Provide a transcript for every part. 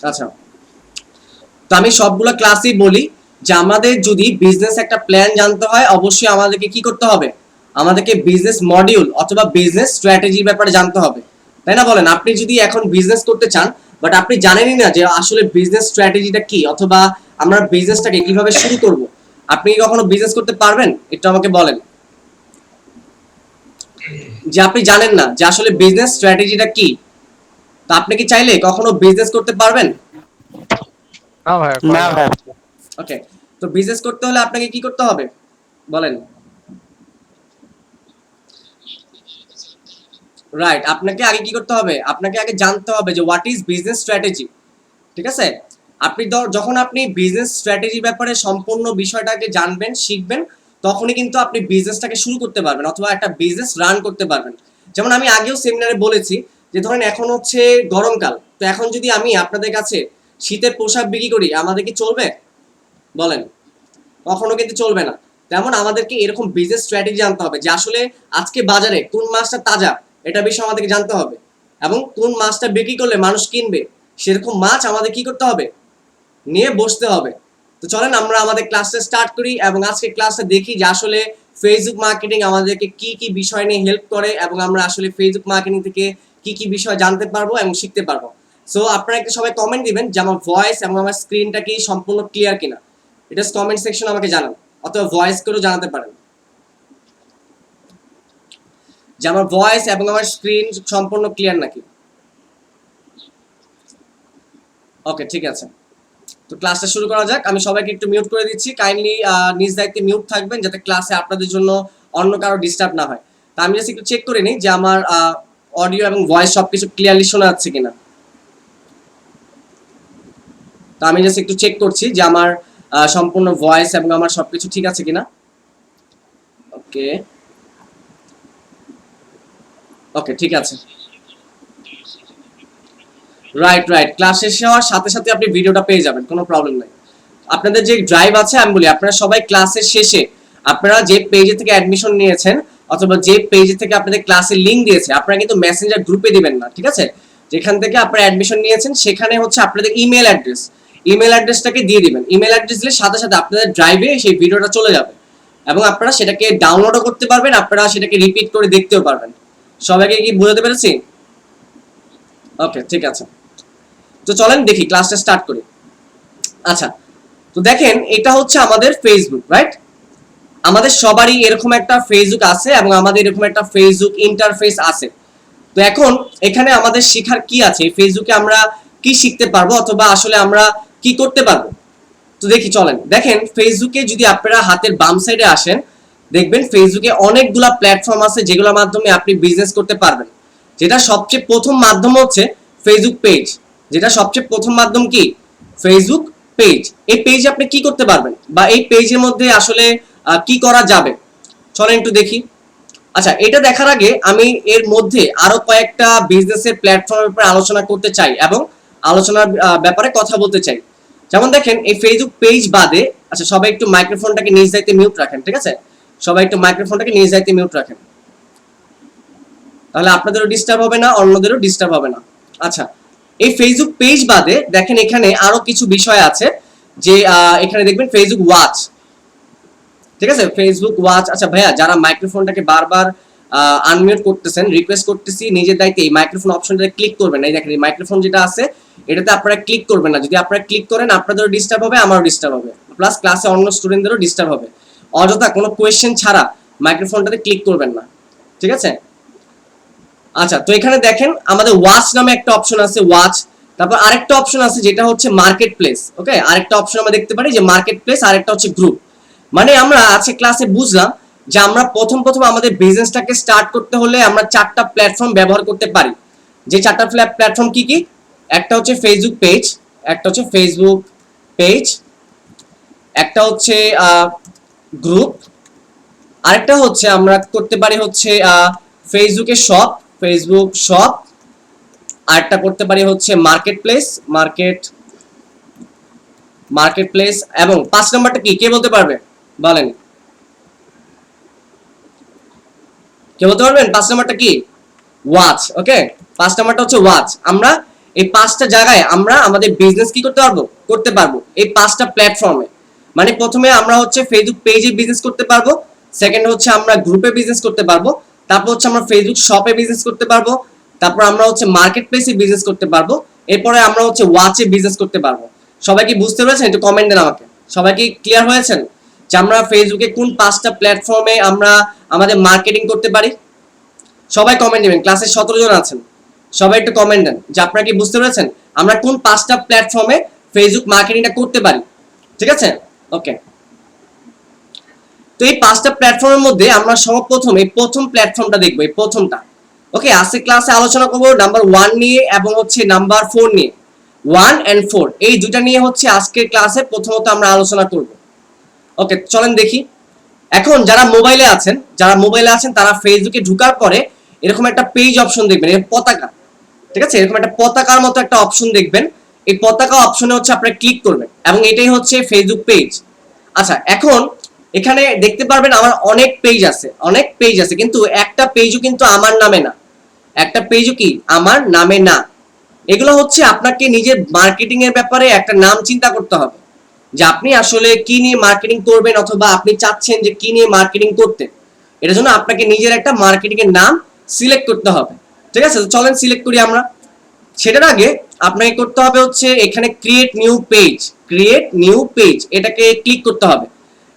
আচ্ছা, তো আমি সবগুলো ক্লাসই বলি যে আমাদের যদি বিজনেস একটা প্ল্যান জানতে হয় অবশ্যই আমাদেরকে কি করতে হবে, আমাদেরকে বিজনেস মডিউল অথবা বিজনেস স্ট্র্যাটেজির ব্যাপারে জানতে হবে, তাই না? বলেন, আপনি যদি এখন বিজনেস করতে চান বাট আপনি জানেনই না যে আসলে বিজনেস স্ট্র্যাটেজিটা কি অথবা আমরা বিজনেসটাকে কিভাবে শুরু করব, আপনি কি কখনো বিজনেস করতে পারবেন? একটু আমাকে বলেন যে আপনি জানেন না যে আসলে বিজনেস স্ট্র্যাটেজিটা কি, তো আপনি কি চাইলে কখনো বিজনেস করতে পারবেন? না ভাইয়া, না করা যাবে ভাই। না। ওকে, তো বিজনেস করতে হলে আপনাকে কি করতে হবে বলেন? রাইট, আপনাকে আগে কি করতে হবে, আপনাকে আগে জানতে হবে যে হোয়াট ইজ বিজনেস স্ট্র্যাটেজি। ঠিক আছে, আপনি যখন আপনি বিজনেস স্ট্র্যাটেজির ব্যাপারে সম্পূর্ণ বিষয়টাকে জানবেন শিখবেন, তখনই কিন্তু আপনি বিজনেসটাকে শুরু করতে পারবেন অথবা একটা বিজনেস রান করতে পারবেন। যেমন আমি আগেও সেমিনারে বলেছি যে ধরেন এখন হচ্ছে গরমকাল, তো এখন যদি আমি আপনাদের কাছে শীতের পোশাক বিক্রি করি আমাদের কি চলবে বলেন? কখনো কিন্তু চলবে না। তেমন আমাদেরকে এরকম বিজনেস স্ট্র্যাটেজি জানতে হবে যে আসলে আজকে বাজারে কোন মাছটা তাজা, এটা বিষয়ে আমাদেরকে জানতে হবে, এবং কোন মাছটা বিক্রি করলে মানুষ কিনবে সেরকম মাছ আমাদের কি করতে হবে, নিয়ে বসতে হবে। তো চলেন আমরা আমাদের ক্লাসটা স্টার্ট করি এবং আজকে ক্লাসটা দেখি যে আসলে ফেসবুক মার্কেটিং আমাদেরকে কি কি বিষয় নিয়ে হেল্প করে এবং আমরা আসলে ফেসবুক মার্কেটিং থেকে কি কি বিষয় জানতে পারবো এবং শিখতে পারবো। সো আপনারা একটু সবাই কমেন্ট দিবেন যে আমার ভয়েস এবং আমার স্ক্রিনটা কি সম্পূর্ণ ক্লিয়ার কিনা, এটা কমেন্ট সেকশন আমাকে জানান, অথবা ভয়েস করেও জানাতে পারেন যে আমার ভয়েস এবং আমার স্ক্রিন সম্পূর্ণ ক্লিয়ার নাকি। ওকে, ঠিক আছে, তো ক্লাসটা শুরু করা যাক। আমি সবাইকে একটু মিউট করে দিচ্ছি, কাইন্ডলি নিজ দায়িত্বে মিউট থাকবেন যাতে ক্লাসে আপনাদের জন্য অন্য কারো ডিস্টার্ব না হয়। তা আমি জাস্ট একটু চেক করে নিই যে আমার অডিও এবং ভয়েস সবকিছু ক্লিয়ারলি শোনা যাচ্ছে কিনা। তো আমি জাস্ট একটু চেক করছি যে আমার সম্পূর্ণ ভয়েস এবং আমার সবকিছু ঠিক আছে কিনা। ওকে, ওকে, ঠিক আছে। রাইট, রাইট, ক্লাস শেষ হওয়ার সাথে সাথে আপনি ভিডিওটা পেয়ে যাবেন, কোনো প্রবলেম নাই। আপনাদের যে ড্রাইভ আছে আমি বলি আপনারা সবাই ক্লাসের শেষে আপনারা যে পেজে থেকে অ্যাডমিশন নিয়েছেন অথবা যে পেজে থেকে আপনাদের ক্লাসের লিংক দিয়েছে আপনারা কিন্তু মেসেঞ্জার গ্রুপে দিবেন না, ঠিক আছে? যেখান থেকে আপনারা অ্যাডমিশন নিয়েছেন সেখানে হচ্ছে আপনাদের ইমেল অ্যাড্রেস, ইমেল অ্যাড্রেসটাকে দিয়ে দিবেন। ইমেল অ্যাড্রেস দিলে সাথে সাথে আপনাদের ড্রাইভে সেই ভিডিওটা চলে যাবে এবং আপনারা সেটাকে ডাউনলোডও করতে পারবেন, আপনারা সেটাকে রিপিট করে দেখতেও পারবেন। সবাইকে কি বুঝাতে পেরেছি? ওকে, ঠিক আছে, তো চলেন দেখি ক্লাসটা স্টার্ট করি। আচ্ছা, তো দেখেন এটা হচ্ছে আমাদের ফেসবুক, রাইট? আমাদের সবারই এরকম একটা ফেসবুক আছে এবং আমাদের এরকম একটা ফেসবুক ইন্টারফেস আছে। তো এখন এখানে আমাদের শেখার কি আছে, ফেসবুকে আমরা কি শিখতে পারবো অথবা আসলে আমরা কি করতে পারবো? তো দেখি চলেন। দেখেন ফেসবুকে যদি আপনারা হাতের বাম সাইডে আসেন দেখবেন ফেসবুকে অনেকগুলা প্ল্যাটফর্ম আছে যেগুলোর মাধ্যমে আপনি বিজনেস করতে পারবেন। যেটা সবচেয়ে প্রথম মাধ্যম হচ্ছে ফেসবুক পেজ। যেটা সবচেয়ে প্রথম মাধ্যম কি, ফেসবুক পেজ। এই পেজে আপনি কি করতে পারবেন বা এই পেজের মধ্যে আসলে কি করা যাবে চলেন একটু দেখি। আচ্ছা, এটা দেখার আগে আমি এর মধ্যে আরো কয়েকটা বিজনেসের প্ল্যাটফর্মের উপর আলোচনা করতে চাই এবং আলোচনার ব্যাপারে কথা বলতে চাই। যেমন দেখেন এই ফেসবুক পেজ বাদে, আচ্ছা সবাই একটু মাইক্রোফোনটাকে নিজ দায়িত্বে মিউট রাখেন, ঠিক আছে? সবাই একটু মাইক্রোফোনটাকে নিজ দায়িত্বে মিউট রাখেন, তাহলে আপনাদেরও ডিস্টার্ব হবে না, অন্যদেরও ডিস্টার্ব হবে না। আচ্ছা, এই ফেসবুক পেজ বাদে দেখেন এখানে আরো কিছু বিষয় আছে যে এখানে দেখবেন ফেসবুক ওয়াচ, ঠিক আছে? Facebook watch. আচ্ছা ভাইয়া, যারা মাইক্রোফোনটাকে বারবার আনমিউট করতেছেন রিকোয়েস্ট করতেছি নিজের দায়িত্বে এই মাইক্রোফোন অপশনটাতে ক্লিক করবেন। এই দেখেন এই মাইক্রোফোন যেটা আছে এটাতে আপনারা ক্লিক করবেন না, যদি আপনারা ক্লিক করেন আপনাদেরও ডিস্টার্ব হবে, আমারও ডিস্টার্ব হবে, প্লাস ক্লাসে অন্য স্টুডেন্টদেরও ডিস্টার্ব হবে। অযথা কোনো কোয়েশ্চেন ছাড়া মাইক্রোফোনটাতে ক্লিক করবেন না, ঠিক আছে? আচ্ছা, তো এখানে দেখেন আমাদের ওয়াচ নামে একটা অপশন আছে, ওয়াচ। তারপর আরেকটা অপশন আছে যেটা হচ্ছে মার্কেট প্লেস। ওকে, আরেকটা অপশন আমরা দেখতে পারি যে মার্কেট প্লেস, আরেকটা হচ্ছে গ্রুপ। মানে আমরা আজকে ক্লাসে বুঝলাম যে আমরা প্রথম প্রথম আমাদের বিজনেসটাকে স্টার্ট করতে হলে আমরা চারটা প্ল্যাটফর্ম ব্যবহার করতে পারি। যে চারটা প্ল্যাটফর্ম কি কি? একটা হচ্ছে ফেসবুক পেজ, একটা হচ্ছে ফেসবুক পেজ, একটা হচ্ছে গ্রুপ, আরেকটা হচ্ছে আমরা করতে পারি হচ্ছে ফেসবুকে শপ, ফেসবুক শপ, আরেকটা করতে পারি হচ্ছে মার্কেট প্লেস, মার্কেট প্লেস, এবং 5 নাম্বারটা কি কে বলতে পারবে বলেন? কে বলতে পারবেন 5 নাম্বারটা কি? ওয়াচ। ওকে, 5 নাম্বারটা হচ্ছে ওয়াচ। আমরা এই 5টা জায়গায় আমরা আমাদের বিজনেস কি করতে পারবো এই 5টা প্ল্যাটফর্মে। মানে প্রথমে আমরা হচ্ছে ফেসবুক পেজে বিজনেস করতে পারবো, সেকেন্ড হচ্ছে আমরা গ্রুপে বিজনেস করতে পারবো, তারপর হচ্ছে আমরা ফেসবুক শপে বিজনেস করতে পারবো, তারপর আমরা হচ্ছে মার্কেট প্লেসে বিজনেস করতে পারবো, এরপরে আমরা হচ্ছে ওয়াচে বিজনেস করতে পারবো। সবাই কি বুঝতে পেরেছেন? একটু কমেন্ট দেন আমাকে। সবাই কি ক্লিয়ার হয়েছেন যে আমরা ফেসবুকে কোন 5টা প্ল্যাটফর্মে আমরা আমাদের মার্কেটিং করতে পারি? সবাই কমেন্ট দিবেন, ক্লাসে 17 জন আছেন, সবাই একটু কমেন্ট দেন যে আপনারা কি বুঝতে পেরেছেন আমরা কোন 5টা প্ল্যাটফর্মে ফেসবুক মার্কেটিংটা করতে পারি। ঠিক আছে, ওকে। তো এই 5টা প্ল্যাটফর্মের মধ্যে আমরা সর্বপ্রথম এই প্রথম প্ল্যাটফর্মটা দেখবো, এই প্রথমটা। ওকে, আজকে ক্লাসে আলোচনা করবো নাম্বার 1 নিয়ে এবং হচ্ছে নাম্বার 4 নিয়ে। 1 and 4 এই দুটা নিয়ে হচ্ছে আজকের ক্লাসে প্রথমত আমরা আলোচনা করব। ওকে, চলেন দেখি। এখন যারা মোবাইলে আছেন তারা ফেসবুকে ঢোকার পরে এরকম একটা পেজ অপশন দেখবেন, এর পতাকা, ঠিক আছে, এরকম একটা পতাকার মতো একটা অপশন দেখবেন। এই পতাকা অপশনে হচ্ছে আপনারা ক্লিক করবেন এবং এটাই হচ্ছে ফেসবুক পেজ। আচ্ছা, এখন এখানে দেখতে পারবেন আমার অনেক পেজ আছে, কিন্তু একটা পেজও কিন্তু আমার নামে না, একটা পেজও কি আমার নামে না। এগুলো হচ্ছে আপনাকে নিজের মার্কেটিং এর ব্যাপারে একটা নাম চিন্তা করতে হবে যে আপনি আসলে কি নিয়ে মার্কেটিং করবেন, অথবা আপনি চাচ্ছেন যে কি নিয়ে মার্কেটিং করতে। এটার জন্য আপনাকে নিজের একটা মার্কেটিং এর নাম সিলেক্ট করতে হবে। ঠিক আছে, চলেন সিলেক্ট করি আমরা। সেটার আগে আপনাকে করতে হবে হচ্ছে এখানে ক্রিয়েট নিউ পেজ, এটাকে ক্লিক করতে হবে।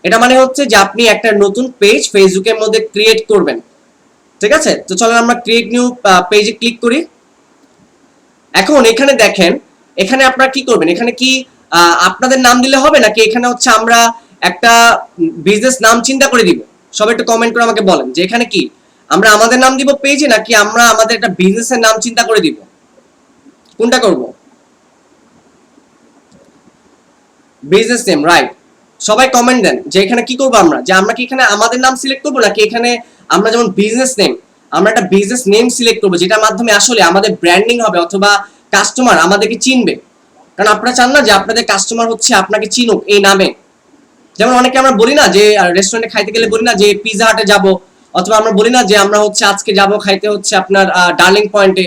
এটা মানে হচ্ছে যে আপনি একটা নতুন পেজ ফেসবুকের মধ্যে ক্রিয়েট করবেন। ঠিক আছে, তো চলেন আমরা ক্রিয়েট নিউ পেজে ক্লিক করি। এখন এখানে দেখেন, এখানে আপনারা কি করবেন, এখানে কি আপনাদের নাম দিলে হবে নাকি এখানে হচ্ছে আমরা একটা বিজনেস নাম চিন্তা করে দিব? সবাই একটু কমেন্ট করে আমাকে বলেন যে এখানে কি আমরা আমাদের নাম দিব পেজে, নাকি আমরা আমাদের একটা বিজনেসের নাম চিন্তা করে দিব? কোনটা করব? Business name, right. সবাই কমেন্ট দেন যে এখানে কি করব আমরা, যে আমরা কি এখানে আমাদের নাম সিলেক্ট করব, নাকি এখানে আমরা যেমন বিজনেস নেম, আমরা একটা বিজনেস নেম সিলেক্ট করব যেটার মাধ্যমে আসলে আমাদের ব্র্যান্ডিং হবে অথবা কাস্টমার আমাদেরকে চিনবে। কারণ আপনারা চান না যে আপনাদের কাস্টমার হচ্ছে আপনাকে চিনুক এই নামে। যেমন অনেকে আমরা বলি না যে রেস্টুরেন্টে খাইতে গেলে বলি না যে পিজা হাটে যাব, অথবা আমরা বলি না যে আমরা হচ্ছে আজকে যাব খাইতে হচ্ছে আপনার ডার্লিং পয়েন্টে,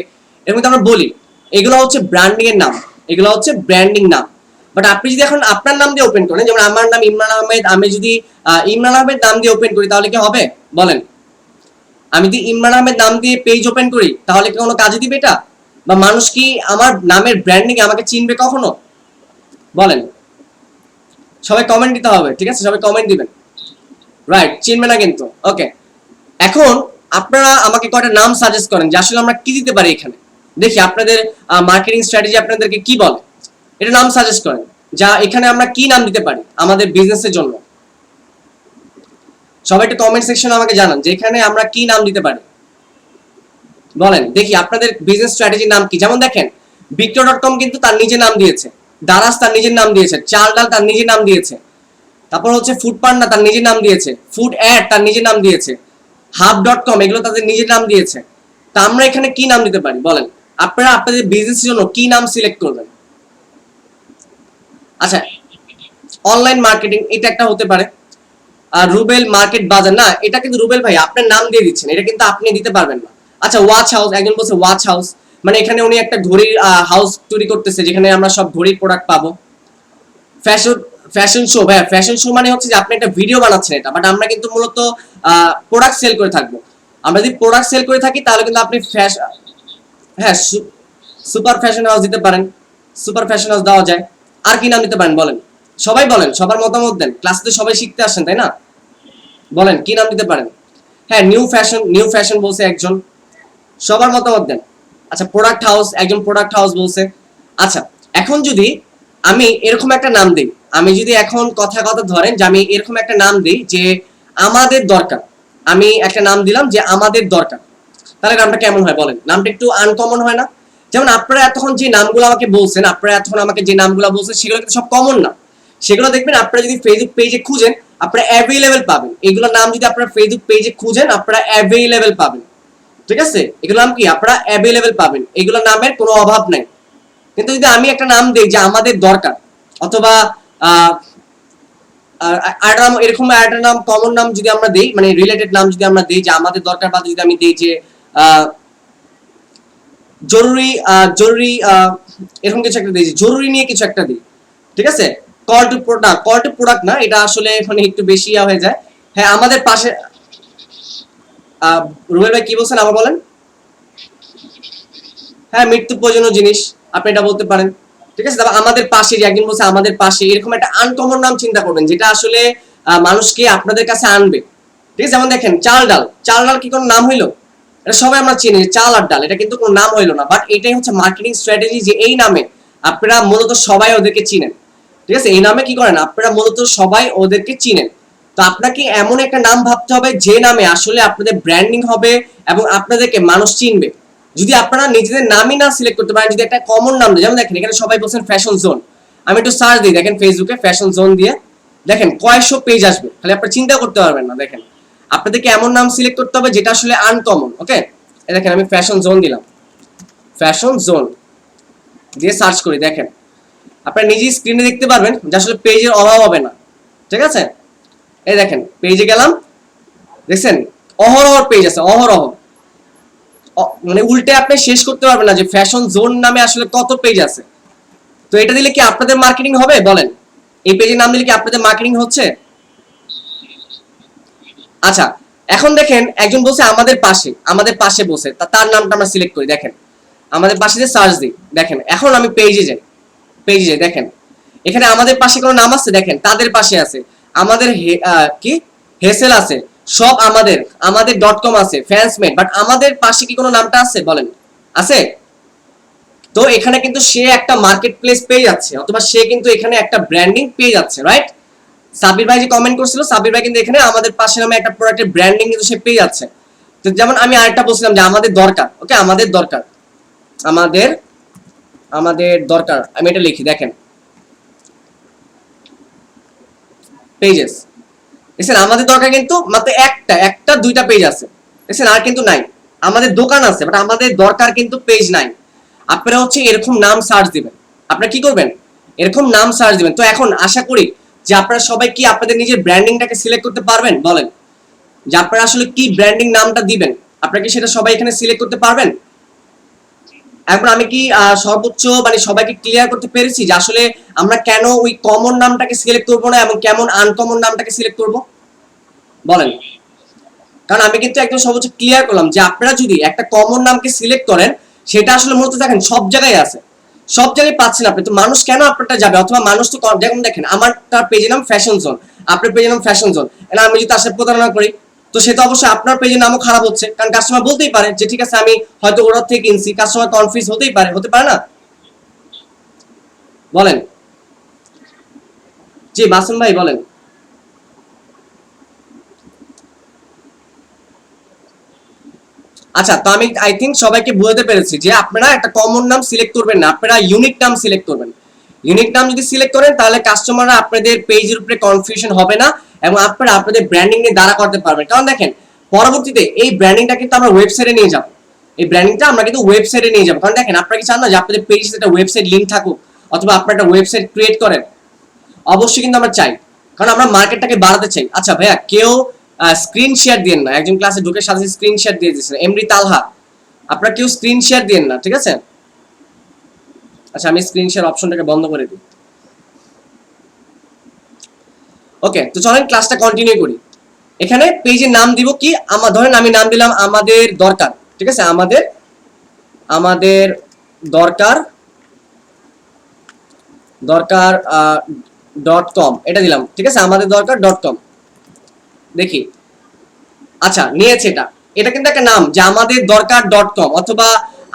এরকম আমরা বলি। এগুলো হচ্ছে ব্র্যান্ডিং এর নাম, এগুলো হচ্ছে ব্র্যান্ডিং নাম। বাট আপনি যদি এখন আপনার নাম দিয়ে ওপেন করেন, যেমন আমার নাম ইমরান আহমেদ, আমি যদি ইমরান আহমেদ নাম দিয়ে ওপেন করি তাহলে কি হবে বলেন? আমি যদি ইমরান আহমেদ নাম দিয়ে পেজ ওপেন করি তাহলে কি কোনো কাজে দিবে এটা? বা মানুষ কি আমার নামের ব্র্যান্ডিং আমাকে চিনবে কখনো বলেন? সবাই কমেন্ট দিতে হবে, ঠিক আছে, সবাই কমেন্ট দিবেন, রাইট, চিনবে না কিন্তু। ওকে, এখন আপনারা আমাকে কয়টা নাম সাজেস্ট করেন যে আসলে আমরা কি দিতে পারি এখানে। দেখি আপনাদের মার্কেটিং স্ট্র্যাটেজি আপনাদেরকে কি বলে, এটা নাম সাজেস্ট করেন যা এখানে আমরা কি নাম দিতে পারি আমাদের বিজনেসের জন্য। সবাই একটু কমেন্ট সেকশনে আমাকে জানান যে এখানে আমরা কি নাম দিতে পারি, বলেন দেখি আপনাদের বিজনেস স্ট্র্যাটেজির নাম কি। যেমন দেখেন, বিক্রয়.কম কিন্তু তার নিজের নাম দিয়েছে, দারাজ তার নিজের নাম দিয়েছে, চাল ডাল তার নিজের নাম দিয়েছে, তারপর হচ্ছে ফুড পান্ডা তার নিজের নাম দিয়েছে, ফুড অ্যাড তার নিজের নাম দিয়েছে, হাব.কম এগুলো তাদের নিজের নাম দিয়েছে। তা আমরা এখানে কি নাম দিতে পারি বলেন? আপনারা আপনাদের বিজনেসের জন্য কি নাম সিলেক্ট করবেন? আচ্ছা, অনলাইন মার্কেটিং এটা একটা হতে পারে। আর রুবেল মার্কেট বাজার, না এটা কিন্তু রুবেল ভাই আপনার নাম দিয়ে দিচ্ছেন, এটা কিন্তু আপনি দিতে পারবেন না। আচ্ছা, ওয়াচ হাউস, একজন বলছে ওয়াচ হাউস, মানে এখানে উনি একটা ঘড়ির হাউস তৈরি করতেছে যেখানে আমরা সব ঘড়ির প্রোডাক্ট পাবো। ফ্যাশন শো, ভাই ফ্যাশন শো মানে হচ্ছে যে আপনি একটা ভিডিও বানাচ্ছেন এটা, বাট আমরা কিন্তু মূলত প্রোডাক্ট সেল করে থাকবো। আমরা যদি প্রোডাক্ট সেল করে থাকি তাহলে কিন্তু আপনি হ্যাঁ সুপার ফ্যাশন হাউস দিতে পারেন, সুপার ফ্যাশন হাউস দেওয়া যায়। আর কি নাম দিতে পারেন বলেন? সবাই বলেন, সবার মতামত দেন, ক্লাসে তো সবাই শিখতে আসেন তাই না? বলেন কি নাম দিতে পারেন? হ্যাঁ, নিউ ফ্যাশন বলছে একজন, সবার মতামত দেন। আচ্ছা, প্রোডাক্ট হাউস, একজন প্রোডাক্ট হাউস বলছে। আচ্ছা, এখন যদি আমি এরকম একটা নাম দিই, আমি যদি এখন কথা ধরেন যে আমি এরকম একটা নাম দিই যে আমাদের দরকার, আমি একটা নাম দিলাম যে আমাদের দরকার, তাহলে নামটা কেমন হয় বলেন? নামটা একটু আনকমন হয় না? যেমন আপনারা এতক্ষণ যে নামগুলো আমাকে বলছেন, সেগুলো কিন্তু সব কমন না। সেগুলো দেখবেন আপনারা যদি ফেসবুক পেজে খুঁজেন আপনারা অ্যাভেলেবেল পাবেন। এগুলো নাম যদি আপনারা ফেসবুক পেজে খুঁজেন আপনারা অ্যাভেলেবেল পাবেন। ঠিক আছে, এগুলো নাম কি আপনারা অ্যাভেলেবেল পাবেন, এগুলো নামের কোনো অভাব নাই। কিন্তু যদি আমি একটা নাম দিই যে আমাদের দরকার, অথবা এরকম একটা নাম, কমন নাম যদি আমরা দিই, মানে রিলেটেড নাম যদি আমরা দিই যে আমাদের দরকার, বাদে যদি আমি দিই যে জরুরি জরুরি এরকম কিছু একটা দিই, জরুরি নিয়ে কিছু একটা দিই, ঠিক আছে। কল টু প্রোডাক্ট না, এটা আসলে মানে একটু বেশি হয়ে যায়। হ্যাঁ আমাদের পাশে রুবেল ভাই কি বলছেন আবার বলেন। হ্যাঁ মৃত্যু প্রয়োজনীয় জিনিস, আপনি এটা বলতে পারেন, ঠিক আছে। তারপর আমাদের পাশে, যে একজন বলছে আমাদের পাশে, এরকম একটা আনকমন নাম চিন্তা করবেন যেটা আসলে মানুষকে আপনাদের কাছে আনবে, ঠিক আছে। যেমন দেখেন চাল ডাল কি কোনো নাম হইলো? এটা সবাই আমরা চিনি চাল আর ডাল, এটা কিন্তু কোনো নাম হইলো না, বাট এটাই হচ্ছে মার্কেটিং স্ট্র্যাটেজি, যে এই নামে আপনারা মূলত সবাই ওদেরকে চিনেন, ঠিক আছে। এই নামে কি করেন আপনারা মূলত সবাই ওদেরকে চিনেন। তো আপনাকে এমন একটা নাম ভাবতে হবে যে নামে আসলে আপনাদের ব্র্যান্ডিং হবে এবং আপনাদেরকে মানুষ চিনবে। যদি আপনারা নিজেদের নামই না সিলেক্ট করতে পারেন, যদি একটা কমন নাম দেয়, যেমন দেখেন এখানে সবাই বলছেন ফ্যাশন জোন, আমি একটু সার্চ দিই, দেখেন ফেসবুকে ফ্যাশন জোন দিয়ে দেখেন কয়েকশো পেজ আসবে, খালি আপনারা চিন্তা করতে পারবেন না। দেখেন আপনাদেরকে এমন নাম সিলেক্ট করতে হবে যেটা আসলে আনকমন। ওকে, দেখেন আমি ফ্যাশন জোন দিলাম, ফ্যাশন জোন দিয়ে সার্চ করি, দেখেন আপনারা নিজেই স্ক্রিনে দেখতে পারবেন যে আসলে পেজের অভাব হবে না, ঠিক আছে। এই দেখেন পেজে গেলাম, দেখছেন অহরহ পেজ আছে, অহরহ, মানে উল্টে আপনি শেষ করতে পারবেন না যে ফ্যাশন জোন নামে আসলে কত পেজ আছে। তো এটা দিলে কি আপনাদের মার্কেটিং হবে বলেন? এই পেজের নাম দিলে কি আপনাদের মার্কেটিং হচ্ছে? আচ্ছা এখন দেখেন একজন বলছে আমাদের পাশে বসে, তার নামটা আমরা সিলেক্ট করি, দেখেন আমাদের পাশে যে সার্চ দিই, দেখেন এখন আমি পেজে যাই, দেখেন এখানে আমাদের পাশে কোনো নাম আছে? দেখেন তাদের পাশে আছে, আমাদের কি হেসেল আছে, সব আমাদের .com আছে, ফ্যান্সমেড, বাট আমাদের পাশে কি কোনো নামটা আছে বলেন? আছে? তো এখানে কিন্তু সে একটা মার্কেট প্লেস পেয়ে যাচ্ছে, অথবা সে কিন্তু এখানে একটা ব্র্যান্ডিং পেয়ে যাচ্ছে, রাইট? সাবির ভাই যে কমেন্ট করছিল, সাবির ভাই কিন্তু এখানে আমাদের পাশে নামে একটা প্রোডাক্টের ব্র্যান্ডিং কিন্তু সে পেয়ে যাচ্ছে। তো যেমন আমি আরেকটা বলছিলাম যে আমাদের দরকার, ওকে আমাদের দরকার আমি এটা লিখি, দেখেন পেজেস, দেখছেন আমাদের দরকার কিন্তু মাত্র একটা দুইটা পেজ আছে, দেখছেন আর কিন্তু নাই। আমাদের দোকান আছে বাট আমাদের দরকার কিন্তু পেজ নাই। আপনারা হচ্ছে এরকম নাম সার্চ দিবেন, আপনারা কি করবেন এরকম নাম সার্চ দিবেন। তো এখন আশা করি যে আপনারা সবাই কি আপনাদের নিজের ব্র্যান্ডিংটাকে সিলেক্ট করতে পারবেন বলেন, যে আপনারা আসলে কি ব্র্যান্ডিং নামটা দিবেন, আপনারা কি সেটা সবাই এখানে সিলেক্ট করতে পারবেন? এখন আমি কি সর্বোচ্চ মানে সবাইকে ক্লিয়ার করতে পেরেছি যে আসলে আমরা কেন ওই কমন নামটাকে সিলেক্ট করব না এবং কেমন আনকমন নামটাকে সিলেক্ট করব বলেন? কারণ আমি কিন্তু একদম সর্বোচ্চ ক্লিয়ার করলাম যে আপনারা যদি একটা কমন নামকে সিলেক্ট করেন, সেটা আসলে মূলত দেখেন সব জায়গায় আছে, সব জায়গায় পাচ্ছেন আপনি, তো মানুষ কেন আপনারটা যাবে? অথবা মানুষ তো যেমন দেখেন আমার তার পেজের নাম ফ্যাশন জোন, আপনার পেজের নাম ফ্যাশন জোন, আমি যদি তার সাথে প্রতারণা করি তো সেটা অবশ্যই আপনার পেজের নামও খারাপ হচ্ছে, কারণ কাস্টমার বলতেই পারে যে ঠিক আছে আমি হয়তো ওরা থেকে কিনছি, কাস্টমার কনফিউজ হতে পারে না বলেন? জি মাসুম ভাই বলেন। আচ্ছা তো আমি আই থিঙ্ক সবাইকে বুঝাতে পেরেছি যে আপনারা একটা কমন নাম সিলেক্ট করবেন না, আপনারা ইউনিক নাম সিলেক্ট করবেন। ইউনিক নাম যদি সিলেক্ট করেন তাহলে কাস্টমাররা আপনাদের পেজের উপরে কনফিউশন হবে না এবং আপনারা আপনাদের ব্র্যান্ডিং নিয়ে দাঁড়া করতে পারবেন। কারণ দেখেন পরবর্তীতে এই ব্র্যান্ডিংটা কিন্তু আমরা ওয়েবসাইটে নিয়ে যাব, এই ব্র্যান্ডিংটা আমরা কিন্তু ওয়েবসাইটে নিয়ে যাবো। কারণ দেখেন আপনারা কি চান না যে আপনাদের পেজে একটা ওয়েবসাইট লিংক থাকুক, অথবা আপনারা একটা ওয়েবসাইট ক্রিয়েট করেন? অবশ্যই কিন্তু আমরা চাই, কারণ আমরা মার্কেটটাকে বাড়াতে চাই। আচ্ছা ভাইয়া কেউ স্ক্রিন শেয়ার দিয়েন না, একজন ক্লাসে ঢুকে সাথে স্ক্রিন শেয়ার দিয়ে দিয়েছেন এমডি তালহা, আপনারা কেউ স্ক্রিন শেয়ার দিয়েন না, ঠিক আছে? আচ্ছা আমি স্ক্রিন শেয়ার অপশনটাকে বন্ধ করে দিই। ওকে তো চলেন ক্লাসটা কন্টিনিউ করি। এখানে পেজের নাম দিব কি, ধরেন আমি নাম দিলাম আমাদের দরকার, ঠিক আছে, আমাদের দরকার .com এটা দিলাম, ঠিক আছে, আমাদের দরকার .com। দেখি আচ্ছা নিয়েছে, এটা কিন্তু একটা নাম যে আমাদের দরকার .com, অথবা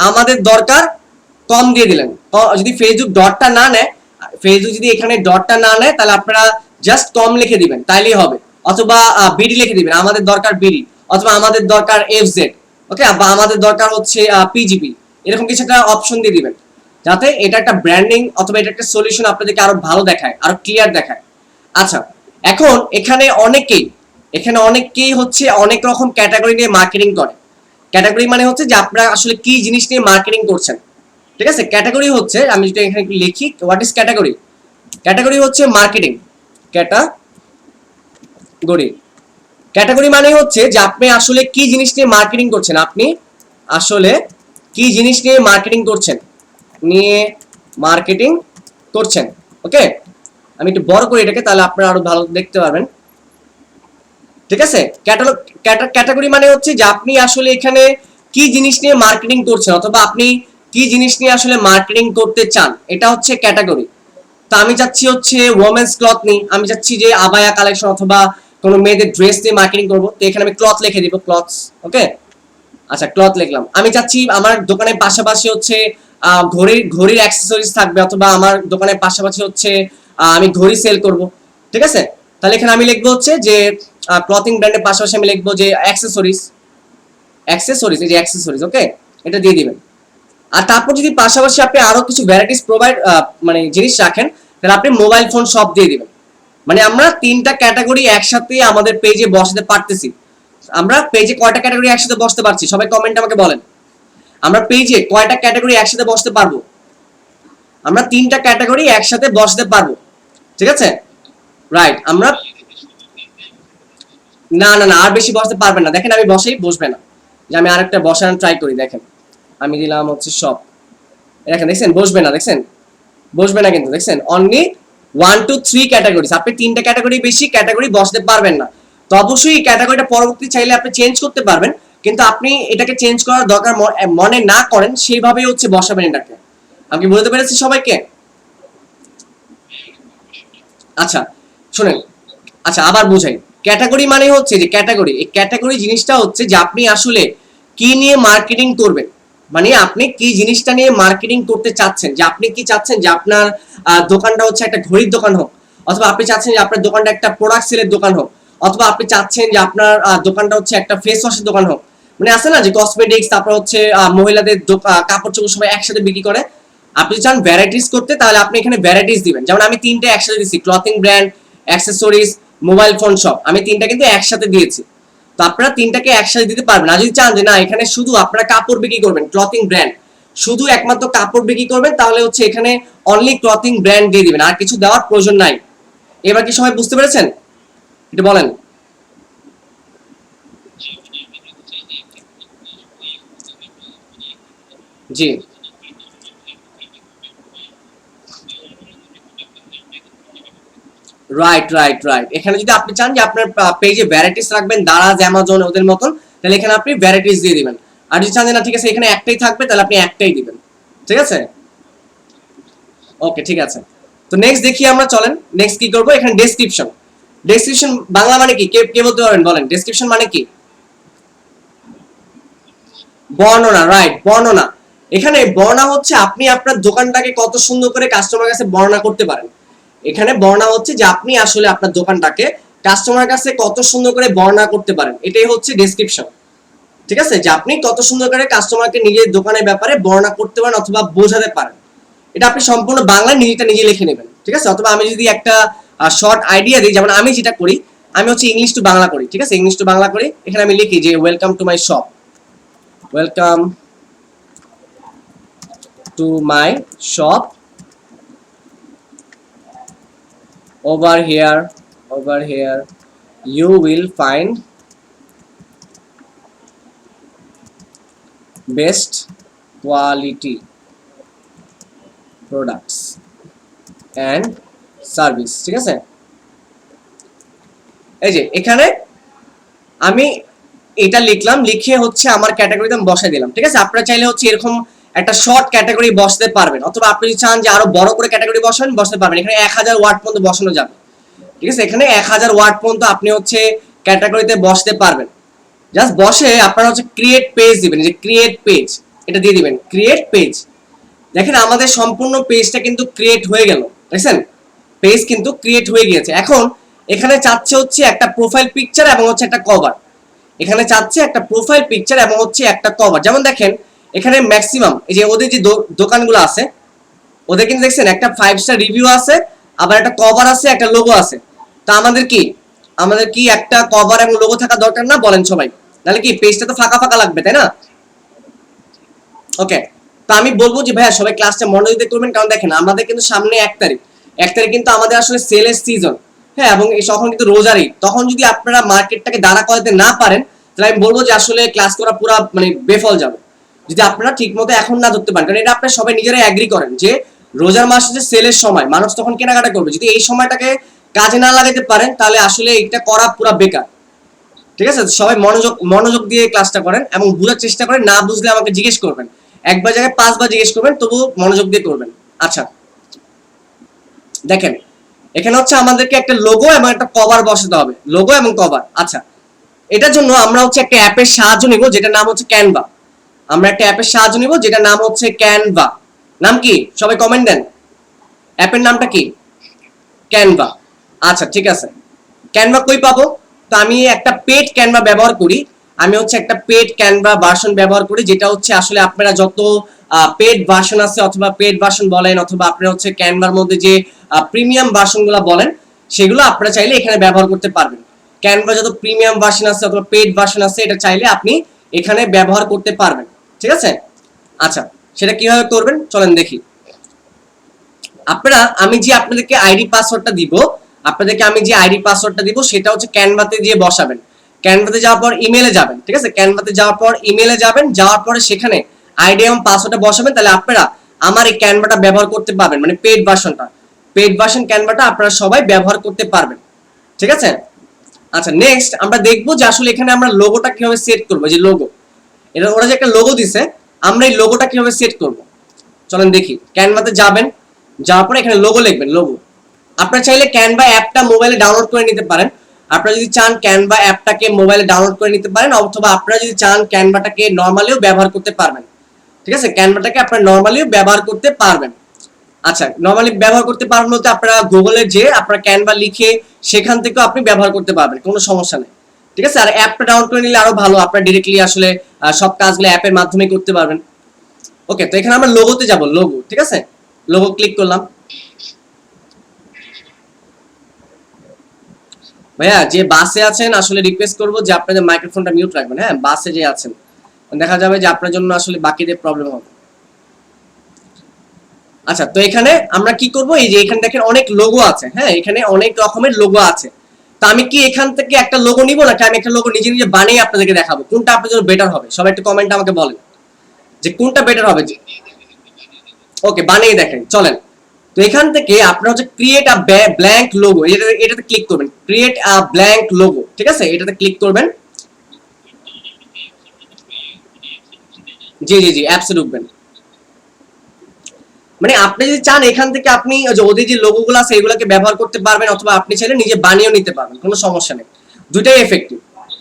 আমাদের দরকার কম দিয়ে দিলেন। যদি ফেসবুক ডটটা না নেয়, ফেসবুক যদি এখানে ডটটা না নেয় তাহলে আপনারা জাস্ট কম লিখে দিবেন, তাইলেই হবে। অথবা বিডি লিখে দিবেন, আমাদের দরকার বিডি, অথবা আমাদের দরকার এফজেড, ওকে, বা আমাদের দরকার হচ্ছে পিজিপি, এরকম কিছু একটা অপশন দিয়ে দিবেন, যাতে এটা একটা ব্র্যান্ডিং অথবা এটা একটা সলিউশন আপনাদেরকে আরো ভালো দেখায়, আরো ক্লিয়ার দেখায়। আচ্ছা এখন এখানে অনেকেই হচ্ছে অনেক রকম ক্যাটাগরি নিয়ে মার্কেটিং করে। ক্যাটাগরি মানে হচ্ছে যে আপনারা আসলে কি জিনিস নিয়ে মার্কেটিং করছেন, ঠিক আছে। ক্যাটাগরি হচ্ছে, আমি যদি এখানে একটু লিখি হোয়াট ইজ ক্যাটাগরি, ক্যাটাগরি হচ্ছে মার্কেটিং ক্যাটাগরি মানে হচ্ছে যে আপনি আসলে কি জিনিস নিয়ে মার্কেটিং করছেন, আপনি আসলে কি জিনিস নিয়ে মার্কেটিং করছেন, ওকে। আমি একটু বড় করি এটাকে, তাহলে আপনারা আরো ভালো দেখতে পারবেন। ঠিক আছে, ক্যাটাগরি মানে হচ্ছে যে আপনি আসলে এখানে কি জিনিস নিয়ে মার্কেটিং করছেন, অথবা আপনি কি জিনিস নিয়ে আসলে মার্কেটিং করতে চান, এটা হচ্ছে ক্যাটাগরি। তো আমি চাচ্ছি হচ্ছে ওমেন্স ক্লথ নিয়ে, আমি চাচ্ছি যে আবায়া কালেকশন অথবা কোনো মেয়েদের ড্রেস নিয়ে মার্কেটিং করবো, তো এখানে আমি ক্লথ লিখে দিব, ক্লথস। ওকে, আচ্ছা ক্লথ লিখলাম। আমি চাচ্ছি আমার দোকানের পাশাপাশি হচ্ছে ঘড়ির অ্যাক্সেসরিজ থাকবে, অথবা আমার দোকানের পাশাপাশি হচ্ছে আমি ঘড়ি সেল করব। ঠিক আছে, তাহলে এখানে আমি লিখবো হচ্ছে যে ক্লথিং ব্র্যান্ডের পাশাপাশি আমি লিখবো যে অ্যাক্সেসরিজ, এই যে অ্যাক্সেসরিজ। ওকে, এটা দিয়ে দিবেন। আর তারপর যদি পাশাপাশি আপনি আরো কিছু ভ্যারাইটিস প্রোভাইড মানে জিনিস রাখেন, তাহলে আপনি মোবাইল ফোন শপ দিয়ে দিবেন। মানে আমরা তিনটা ক্যাটাগরি একসাথে আমাদের পেজে বসাতে পারতেছি। আমরা পেজে কয়টা ক্যাটাগরি একসাথে বসতে পারছি, সবাই কমেন্ট আমাকে বলেন। আমরা পেজে কয়টা ক্যাটাগরি একসাথে বসতে পারবো? আমরা তিনটা ক্যাটাগরি একসাথে বসতে পারবো। ঠিক আছে, রাইট। আমরা না না না, আর বেশি বসতে পারবেন না। দেখেন আমি বসবে না, যে আমি আরেকটা বসানোর ট্রাই করি। দেখেন আমি দিলাম হচ্ছে সব, দেখেন দেখছেন বসবে না, বসবে না কিন্তু, দেখছেন অনলি 1 to 3 ক্যাটাগরিজ। আপনি তিনটা ক্যাটাগরি বেশি ক্যাটাগরি বসতে পারবেন না। তো অবশ্যই এই ক্যাটাগরিটা পরবর্তী চাইলে আপনি চেঞ্জ করতে পারবেন, কিন্তু আপনি এটাকে চেঞ্জ করার দরকার মনে না করেন, সেইভাবেই হচ্ছে বসাবেন এটাকে। আমি কি বলতে পেরেছি সবাইকে? আচ্ছা শুনেন, আচ্ছা আবার বুঝাই। ক্যাটাগরি মানে হচ্ছে যে ক্যাটাগরি, এই ক্যাটাগরি জিনিসটা হচ্ছে যে আপনি আসলে কি নিয়ে মার্কেটিং করবেন, মানে আপনি কি জিনিসটা নিয়ে মার্কেটিং করতে চাচ্ছেন। যে আপনি কি চাচ্ছেন যে আপনার দোকানটা হচ্ছে একটা ঘড়ির দোকান হোক, অথবা আপনি চাচ্ছেন যে আপনার দোকানটা একটা প্রোডাক্ট সেলের দোকান হোক, অথবা আপনি চাচ্ছেন যে আপনার দোকানটা হচ্ছে একটা ফেস ওয়াশের দোকান হোক। মানে আছে না যে কসমেটিক্স, তারপর হচ্ছে মহিলাদের কাপড় চোপড় সবাই একসাথে বিক্রি করে। আপনি চান ভ্যারাইটিস করতে, তাহলে আপনি এখানে ভ্যারাইটিস দিবেন। যেমন আমি তিনটে একসাথে দিচ্ছি, clothing brand, accessories, mobile phone shop, আমি তিনটা কিন্তু একসাথে দিয়েছি। তো আপনারা তিনটাকে একসাথে দিতে পারবেন। আর যদি চান যে না এখানে শুধু আপনারা কাপড় বিক্রি করবেন, ক্লথিং ব্র্যান্ড, শুধু একমাত্র কাপড় বিক্রি করবেন, তাহলে হচ্ছে এখানে অনলি ক্লথিং ব্র্যান্ড দিয়ে দিবেন, আর কিছু দেওয়ার প্রয়োজন নাই। এবার কি সবাই বুঝতে পেরেছেন? এটা বলেন। জি, রাইট। এখানে যদি আপনি চান যে আপনার পেজে ভ্যারাইটিস রাখবেন, দারাজ, অ্যামাজন ওদের মতন, তাহলে এখানে আপনি ভ্যারাইটিস দিয়ে দিবেন। আর যদি চান যে না ঠিক আছে এখানে একটাই থাকবে, তাহলে আপনি একটাই দিবেন। ঠিক আছে, ওকে ঠিক আছে। তো নেক্সট দেখি আমরা, চলেন নেক্সট কি করব। এখানে ডেসক্রিপশন। ডেসক্রিপশন বাংলা মানে কি, কে কে বলতে পারবেন বলেন? ডেসক্রিপশন মানে কি? বর্ণনা, রাইট, বর্ণনা। এখানে বর্ণনা হচ্ছে আপনি আপনার দোকানটাকে কত সুন্দর করে কাস্টমার কাছে বর্ণনা করতে পারেন। এখানে বর্ণনা হচ্ছে যে আপনি আসলে আপনার দোকানটাকে কাস্টমার কাছে কত সুন্দর করে বর্ণনা করতে পারেন, এটাই হচ্ছে ডেসক্রিপশন। ঠিক আছে, যে আপনি কত সুন্দর করে কাস্টমারকে নিজের দোকানের ব্যাপারে বর্ণনা করতে পারেন অথবা বোঝাতে পারেন। এটা আপনি সম্পূর্ণ বাংলায় নিজে লিখে নেবেন। ঠিক আছে, অথবা আমি যদি একটা শর্ট আইডিয়া দিই, যেমন আমি যেটা করি, আমি হচ্ছে ইংলিশ টু বাংলা করি। ঠিক আছে, ইংলিশ টু বাংলা করি। এখানে আমি লিখি যে welcome to my shop, welcome to my shop, over here you will find best quality products and service। ঠিক আছে, এই যে এখানে আমি এটা লিখলাম, লিখে হচ্ছে আমার ক্যাটাগরিতে আমি বসাই দিলাম। ঠিক আছে, আপনারা চাইলে হচ্ছে এরকম একটা শর্ট ক্যাটাগরি বসাতে পারবেন, অথবা আপনি যদি চান যে আরো বড় করে ক্যাটাগরি বসাতে পারবেন। এখানে 1000 ওয়ার্ড পর্যন্ত বসানো যাবে। ঠিক আছে, এখানে 1000 ওয়ার্ড পর্যন্ত আপনি হচ্ছে ক্যাটাগরিতে বসতে পারবেন। জাস্ট বসে আপনারা হচ্ছে ক্রিয়েট পেজ দিবেন, যে ক্রিয়েট পেজ এটা দিয়ে দিবেন, ক্রিয়েট পেজ। দেখেন আমাদের সম্পূর্ণ পেজটা কিন্তু ক্রিয়েট হয়ে গেল। দেখছেন, পেজ কিন্তু ক্রিয়েট হয়ে গিয়েছে। এখন এখানে চাচ্ছে হচ্ছে একটা প্রোফাইল পিকচার এবং হচ্ছে একটা কভার। এখানে চাচ্ছে একটা প্রোফাইল পিকচার এবং হচ্ছে একটা কভার। যেমন দেখেন এখানে ম্যাক্সিমাম এই যে ওদের যে দোকানগুলো আছে, ওদের কিন্তু দেখছেন একটা 5 স্টার রিভিউ আছে, আবার একটা কভার আছে, একটা লোগো আছে। তো আমাদের কি একটা কভার এবং লোগো থাকা দরকার না? বলেন সবাই। তাহলে কি পেজটা তো ফাঁকা ফাঁকা লাগবে, তাই না? ওকে, তো আমি বলবো যে ভাইয়া সবাই ক্লাসটা মনোযোগ দিয়ে করবেন, কারণ দেখেন আমাদের কিন্তু সামনে 1 তারিখ কিন্তু আমাদের আসলে সেলের সিজন। হ্যাঁ, এবং তখন কিন্তু রোজার ঈদ। তখন যদি আপনারা মার্কেটটাকে দাঁড়া করাতে না পারেন, তাহলে আমি বলবো যে আসলে ক্লাস করা পুরো মানে বেফল যাবে। যদি আপনারা ঠিকমতো এখন না ধরতে পারেন, কারণ এটা আপনারা সবাই নিজেরাই এগ্রি করেন যে রোজার মাস হচ্ছে সেলের সময়, মানুষ তখন কেনাকাটা করবে। যদি এই সময়টাকে কাজে না লাগাতে পারেন তাহলে আসলে এটা করা পুরো বেকার। ঠিক আছে, সবাই মনোযোগ দিয়ে ক্লাসটা করেন এবং বোঝার চেষ্টা করেন। না বুঝলে আমাকে জিজ্ঞেস করবেন, একবার জায়গায় 5 বার জিজ্ঞেস করবেন, তবু মনোযোগ দিয়ে করবেন। আচ্ছা দেখেন, এখানে হচ্ছে আমাদেরকে একটা লোগো এবং একটা কভার বসাতে হবে, লোগো এবং কভার। আচ্ছা, এটার জন্য আমরা হচ্ছে একটা অ্যাপের সাহায্য নিব যেটার নাম হচ্ছে ক্যানভা। আমরা একটা অ্যাপের সাহায্য নিব যেটার নাম হচ্ছে ক্যানভা। নাম কি? সবাই কমেন্ট দেন, অ্যাপের নামটা কি? ক্যানভা। আচ্ছা ঠিক আছে, ক্যানভা কই পাবো? তো আমি একটা পেড ক্যানভা ব্যবহার করি। আমি হচ্ছে একটা পেড ক্যানভা ভার্সন ব্যবহার করি, যেটা হচ্ছে আসলে আপনারা যত পেড ভার্সন আছে, অথবা পেড ভার্সন বলেন, অথবা আপনারা হচ্ছে ক্যানভার মধ্যে যে প্রিমিয়াম ভার্সনগুলো বলেন, সেগুলো আপনারা চাইলে এখানে ব্যবহার করতে পারবেন। ক্যানভা যত প্রিমিয়াম ভার্সন আছে অথবা পেড ভার্সন আছে, এটা চাইলে আপনি এখানে ব্যবহার করতে পারবেন। ঠিক আছে? আচ্ছা, সেটা কিভাবে করবেন চলেন দেখি। আপনারা, আমি যে আপনাদেরকে আইডি পাসওয়ার্ডটা দিব, সেটা হচ্ছে ক্যানভাতে গিয়ে বসাবেন। ক্যানভাতে যাওয়ার পর ইমেলে যাবেন। ঠিক আছে, ক্যানভাতে যাওয়ার পর ইমেলে যাবেন, যাওয়ার পরে সেখানে আইডি এবং পাসওয়ার্ডটা বসাবেন। তাহলে আপনারা আমার এই ক্যানভাটা ব্যবহার করতে পারবেন, মানে পেড ভার্সন ক্যানভাটা আপনারা সবাই ব্যবহার করতে পারবেন। ঠিক আছে? আচ্ছা নেক্সট আমরা দেখবো যে আসলে এখানে আমরা লোগোটা কিভাবে সেট করবো। যে লোগো, এটা ওরা যে একটা লোগো দিছে, আমরা এই লোগোটা কিভাবে সেট করব চলেন দেখি। ক্যানভাতে যাবেন, যাওয়ার পরে এখানে লোগো লিখবেন, লোগো। আপনারা চাইলে ক্যানভা অ্যাপটা মোবাইলে ডাউনলোড করে নিতে পারেন। আপনারা যদি চান ক্যানভা অ্যাপটাকে মোবাইলে ডাউনলোড করে নিতে পারেন, অথবা আপনারা যদি চান ক্যানভাটাকে নরমালিও ব্যবহার করতে পারবেন। ঠিক আছে, ক্যানভাটাকে আপনারা নরমালিও ব্যবহার করতে পারবেন। আচ্ছা, নরমালি ব্যবহার করতে পারবেন বলতে আপনারা গুগলে যে আপনারা ক্যানভা লিখে সেখান থেকেও আপনি ব্যবহার করতে পারবেন, কোনো সমস্যা নেই। ঠিক আছে, আর অ্যাপটা ডাউনলোড করে নিলে আরো ভালো, আপনারা ডিরেক্টলি আসলে সব কাজগুলো অ্যাপের মাধ্যমে করতে পারবেন। ওকে, তো এখানে আমরা লোগোতে যাব, লোগো। ঠিক আছে, লোগো ক্লিক করলাম। ভাইয়া যে বাসে আছেন আসলে রিকোয়েস্ট করবো যে আপনাদের মাইক্রোফোনটা মিউট রাখবেন। হ্যাঁ, বাসে যে আছেন, দেখা যাবে যে আপনার জন্য আসলে বাকিদের প্রবলেম হবে। আচ্ছা, তো এখানে আমরা কি করব, এই যে এখানে দেখেন অনেক লোগো আছে। হ্যাঁ, এখানে অনেক রকমের লোগো আছে। তো আমি কি এখান থেকে একটা লোগো নিব, নাকি আমি একটা লোগো নিজে নিজে বানিয়ে আপনাদেরকে দেখাবো? কোনটা আপনাদের জন্য বেটার হবে? সবাই একটু কমেন্টে আমাকে বলেন যে কোনটা বেটার হবে। ওকে, বানিয়ে দেখেন চলেন। তো এখান থেকে আপনারা হচ্ছে ক্রিয়েট আ ব্ল্যাঙ্ক লোগো, এটাতে ক্লিক করবেন, ক্রিয়েট আ ব্ল্যাঙ্ক লোগো। ঠিক আছে, এটাতে ক্লিক করবেন। জি জি জি, অ্যাপসে ঢুকবেন। মানে আপনি যদি চান এখান থেকে আপনি ওদের যে লোগোগুলো আছে এগুলোকে ব্যবহার করতে পারবেন, অথবা আপনি চাইলে নিজে বানিয়েও নিতে পারবেন, কোনো সমস্যা নেই। দুইটাই এফেক্টিভ।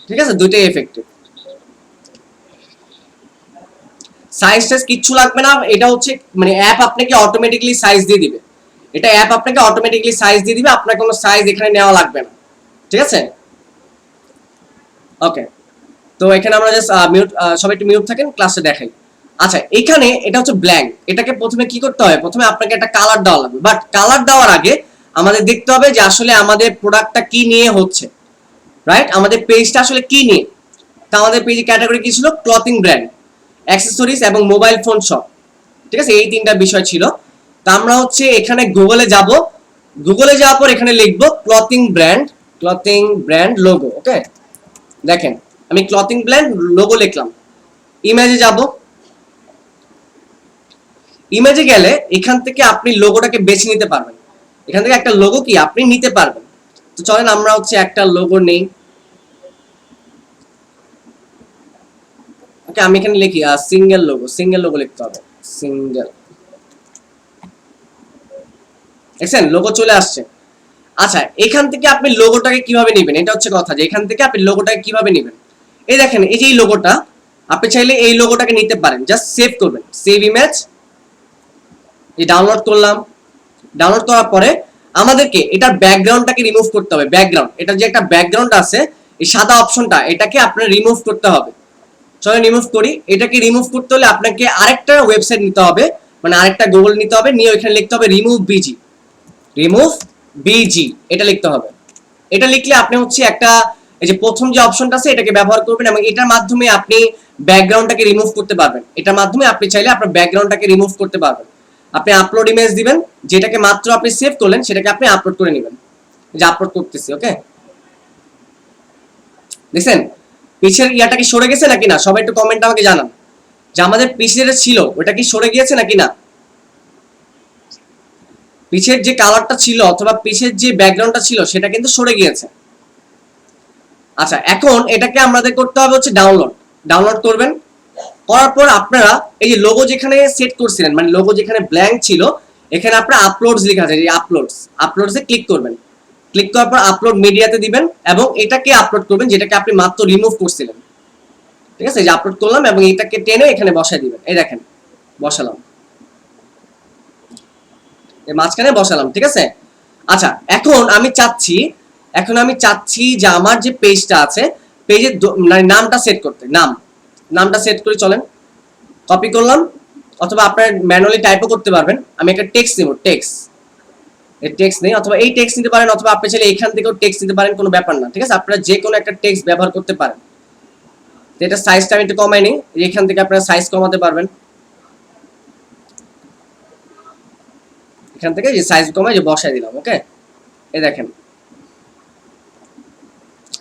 ঠিক আছে, দুইটাই এফেক্টিভ। সাইজ টাইজ কিচ্ছু লাগবে না, এটা হচ্ছে মানে অ্যাপ আপনাকে অটোমেটিক্যালি সাইজ দিয়ে দিবে। এটা অ্যাপ আপনাকে অটোমেটিক্যালি সাইজ দিয়ে দিবে, আপনার কোনো সাইজ এখানে নেওয়া লাগবে না। ঠিক আছে? ওকে, তো এখানে আমরা জাস্ট মিউট, সবাই একটু মিউট থাকেন, ক্লাসে দেখাই। আচ্ছা, এখানে এটা হচ্ছে ব্ল্যাঙ্ক, এটাকে প্রথমে কি করতে হবে? প্রথমে আপনাকে একটা কালার দেওয়া লাগবে, বাট কালার দেওয়ার আগে আমাদের দেখতে হবে যে আসলে আমাদের প্রোডাক্টটা কি নিয়ে হচ্ছে, রাইট? আমাদের পেজটা আসলে কি নিয়ে। তা আমাদের পেজে ক্যাটাগরি কি ছিল? ক্লথিং ব্র্যান্ড, অ্যাক্সেসরিজ এবং মোবাইল ফোন শপ। ঠিক আছে, এই তিনটা বিষয় ছিল। তা আমরা হচ্ছে এখানে গুগলে যাব, গুগলে যাওয়ার পর এখানে লিখবো ক্লথিং ব্র্যান্ড লোগো। ওকে, দেখেন আমি ক্লথিং ব্র্যান্ড লোগো লিখলাম। ইমেজে যাব, ইমেজে গেলে এখান থেকে আপনি লোগোটাকে বেছে নিতে পারবেন। এখান থেকে একটা লোগো কি আপনি নিতে পারবেন। তো চলেন আমরা হচ্ছে একটা লোগো নেই। ওকে, আমি এখানে লিখি সিঙ্গেল লোগো লিখতে হবে, সিঙ্গেল। দেখছেন লোগো চলে আসছে। আচ্ছা, এখান থেকে আপনি লোগোটাকে কিভাবে নেবেন, এটা হচ্ছে কথা, যে এখান থেকে আপনি লোগোটাকে কিভাবে নেবেন। এই দেখেন, এই যে এই লোগোটা, আপনি চাইলে এই লোগোটাকে নিতে পারেন। জাস্ট সেভ করবেন, সেভ ইমেজ। এই ডাউনলোড করলাম। ডাউনলোড করার পরে আমাদেরকে এটার ব্যাকগ্রাউন্ডটাকে রিমুভ করতে হবে। ব্যাকগ্রাউন্ড, এটা যে একটা ব্যাকগ্রাউন্ড আছে, এই সাদা অপশনটা, এটাকে আপনার রিমুভ করতে হবে। চলো রিমুভ করি। এটাকে রিমুভ করতে হলে আপনাকে আরেকটা ওয়েবসাইট নিতে হবে, মানে আরেকটা গুগল নিতে হবে, নিয়ে ওইখানে লিখতে হবে রিমুভ বিজি, এটা লিখতে হবে। এটা লিখলে আপনি হচ্ছে একটা, এই যে প্রথম যে অপশনটা আছে এটাকে ব্যবহার করবেন, এবং এটার মাধ্যমে আপনি ব্যাকগ্রাউন্ডটাকে রিমুভ করতে পারবেন। এটার মাধ্যমে আপনি চাইলে আপনার ব্যাকগ্রাউন্ডটাকে রিমুভ করতে পারবেন। আপনি আপলোড ইমেজ দিবেন, যেটাকে মাত্র আপনি সেভ করলেন সেটাকে আপনি আপলোড করে নেবেন। যে আপলোড করতেছি। ওকে, দেখছেন পিছের ইয়াটা কি সরে গেছে নাকি না? সবাই একটু কমেন্ট আমাকে জানান। যে আমাদের পিছে যেটা ছিল ওটা কি সরে গিয়েছে নাকি না? পিছের যে কালারটা ছিল অথবা পিছের যে ব্যাকগ্রাউন্ডটা ছিল সেটা কিন্তু সরে গিয়েছে। আচ্ছা, এখন এটাকে আমাদের করতে হবে হচ্ছে ডাউনলোড করবেন। করার পর আপনারা এই যে লোগো যেখানে সেট করছিলেন, মানে লোগো যেখানে ব্ল্যাঙ্ক ছিল, এখানে আপনার আপলোডস লেখা আছে, এই আপলোডসে ক্লিক করবেন। ক্লিক করার পর আপলোড মিডিয়াতে দিবেন এবং এটাকে আপলোড করবেন যেটাকে আপনি মাত্র রিমুভ করছিলেন। ঠিক আছে, এই যে আপলোড করলাম এবং এটাকে টেনে এখানে বসাই দিবেন। এই দেখেন বসালাম, এই মাঝখানে বসালাম। ঠিক আছে। আচ্ছা, এখন আমি চাচ্ছি যে আমার যে পেজটা আছে, পেজের নামটা সেট করতে। নামটা সেট করে চলেন, কপি করলাম, অথবা আপনার ম্যানুয়ালি টাইপও করতে পারবেন। আমি একটা টেক্সট নেব, টেক্সট নেই, অথবা এই টেক্সট নিতে পারেন, অথবা আপনি চাইলে এখান থেকেও টেক্সট নিতে পারেন, কোনো ব্যাপার না। ঠিক আছে, আপনারা যে কোনো একটা টেক্সট ব্যবহার করতে পারেন। এটা সাইজটা আমি একটু কমাই নিই, এখান থেকে আপনারা সাইজ কমাতে পারবেন। এখান থেকে যে সাইজ কমাই যে বসাই দিলাম। ওকে, এই দেখেন।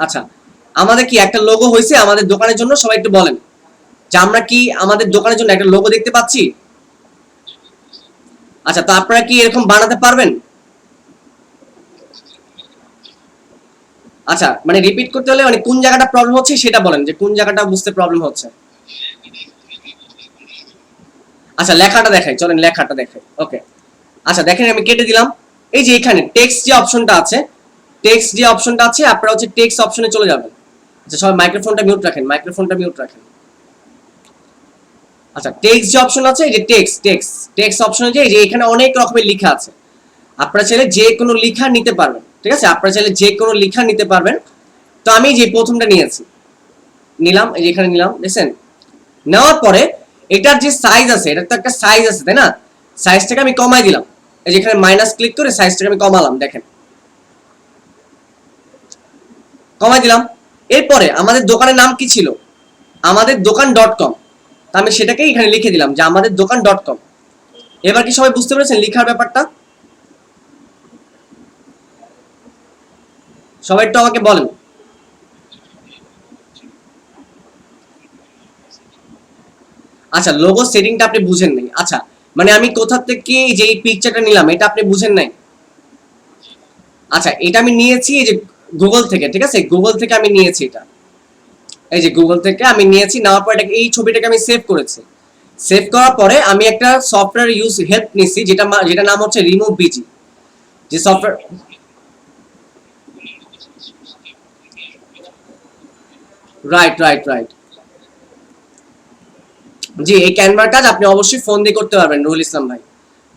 আচ্ছা, আমাদের কি একটা লোগো হয়েছে আমাদের দোকানের জন্য? সবাই একটু বলেন যে আমরা কি আমাদের দোকানের জন্য একটা লোগো দেখতে পাচ্ছি? আচ্ছা, তো আপনারা কি এরকম বানাতে পারবেন? আচ্ছা, মানে রিপিট করতে হলে মানে কোন জায়গাটা প্রবলেম হচ্ছে সেটা বলেন, যে কোন জায়গাটা বুঝতে প্রবলেম হচ্ছে। আচ্ছা, লেখাটা দেখাই, চলেন লেখাটা দেখাই। ওকে, আচ্ছা দেখেন আমি কেটে দিলাম। এই যে এখানে টেক্সট যে অপশনটা আছে, আপনারা হচ্ছে টেক্সট অপশনে চলে যাবেন। আচ্ছা, সবাই মাইক্রোফোনটা মিউট রাখেন। আচ্ছা, টেক্সট যে অপশন আছে, এই যে টেক্সট অপশনে যে এখানে অনেক রকমের লেখা আছে, আপনারা চাইলে যে কোনো লেখা নিতে পারবেন। ঠিক আছে, আপনারা চাইলে যে কোনো লেখা নিতে পারবেন। তো আমি যে প্রথমটা নিলাম, এই যে এখানে নিলাম, দেখছেন? নেওয়ার পরে এটার যে সাইজ আছে, এটার তো একটা সাইজ আছে, তাই না? সাইজটাকে আমি কমাই দিলাম, এই যে এখানে মাইনাস ক্লিক করে সাইজটাকে আমি কমালাম, দেখেন কমাই দিলাম। এরপরে আমাদের দোকানের নাম কি ছিল? আমাদের দোকান .com। তা আমি সেটাকে এখানে লিখে দিলাম যে আমাদের দোকান .com। এবার কি সবাই বুঝতে পেরেছেন লেখার ব্যাপারটা? সবাই একটু আমাকে বলেন। আচ্ছা, লোগো সেটিংটা আপনি বুঝেন নাই। আচ্ছা, মানে আমি কোথা থেকে যে এই পিকচারটা নিলাম এটা আপনি বুঝেন নাই। আচ্ছা, এটা আমি নিয়েছি এই যে গুগল থেকে। ঠিক আছে, গুগল থেকে আমি নিয়েছি এটা, এই যে গুগল থেকে আমি নিয়েছি। নেওয়ার পর এটাকে এই ছবিটাকে আমি সেভ করেছি। সেভ করার পরে আমি একটা সফটওয়্যার হেল্প নিয়েছি, যেটা নাম হচ্ছে রিমুভ বিজি। যে সফটওয়্যার, রাইট। জি, এই ক্যানভার কাজ আপনি অবশ্যই ফোন দিয়ে করতে পারবেন রুহুল ইসলাম ভাই।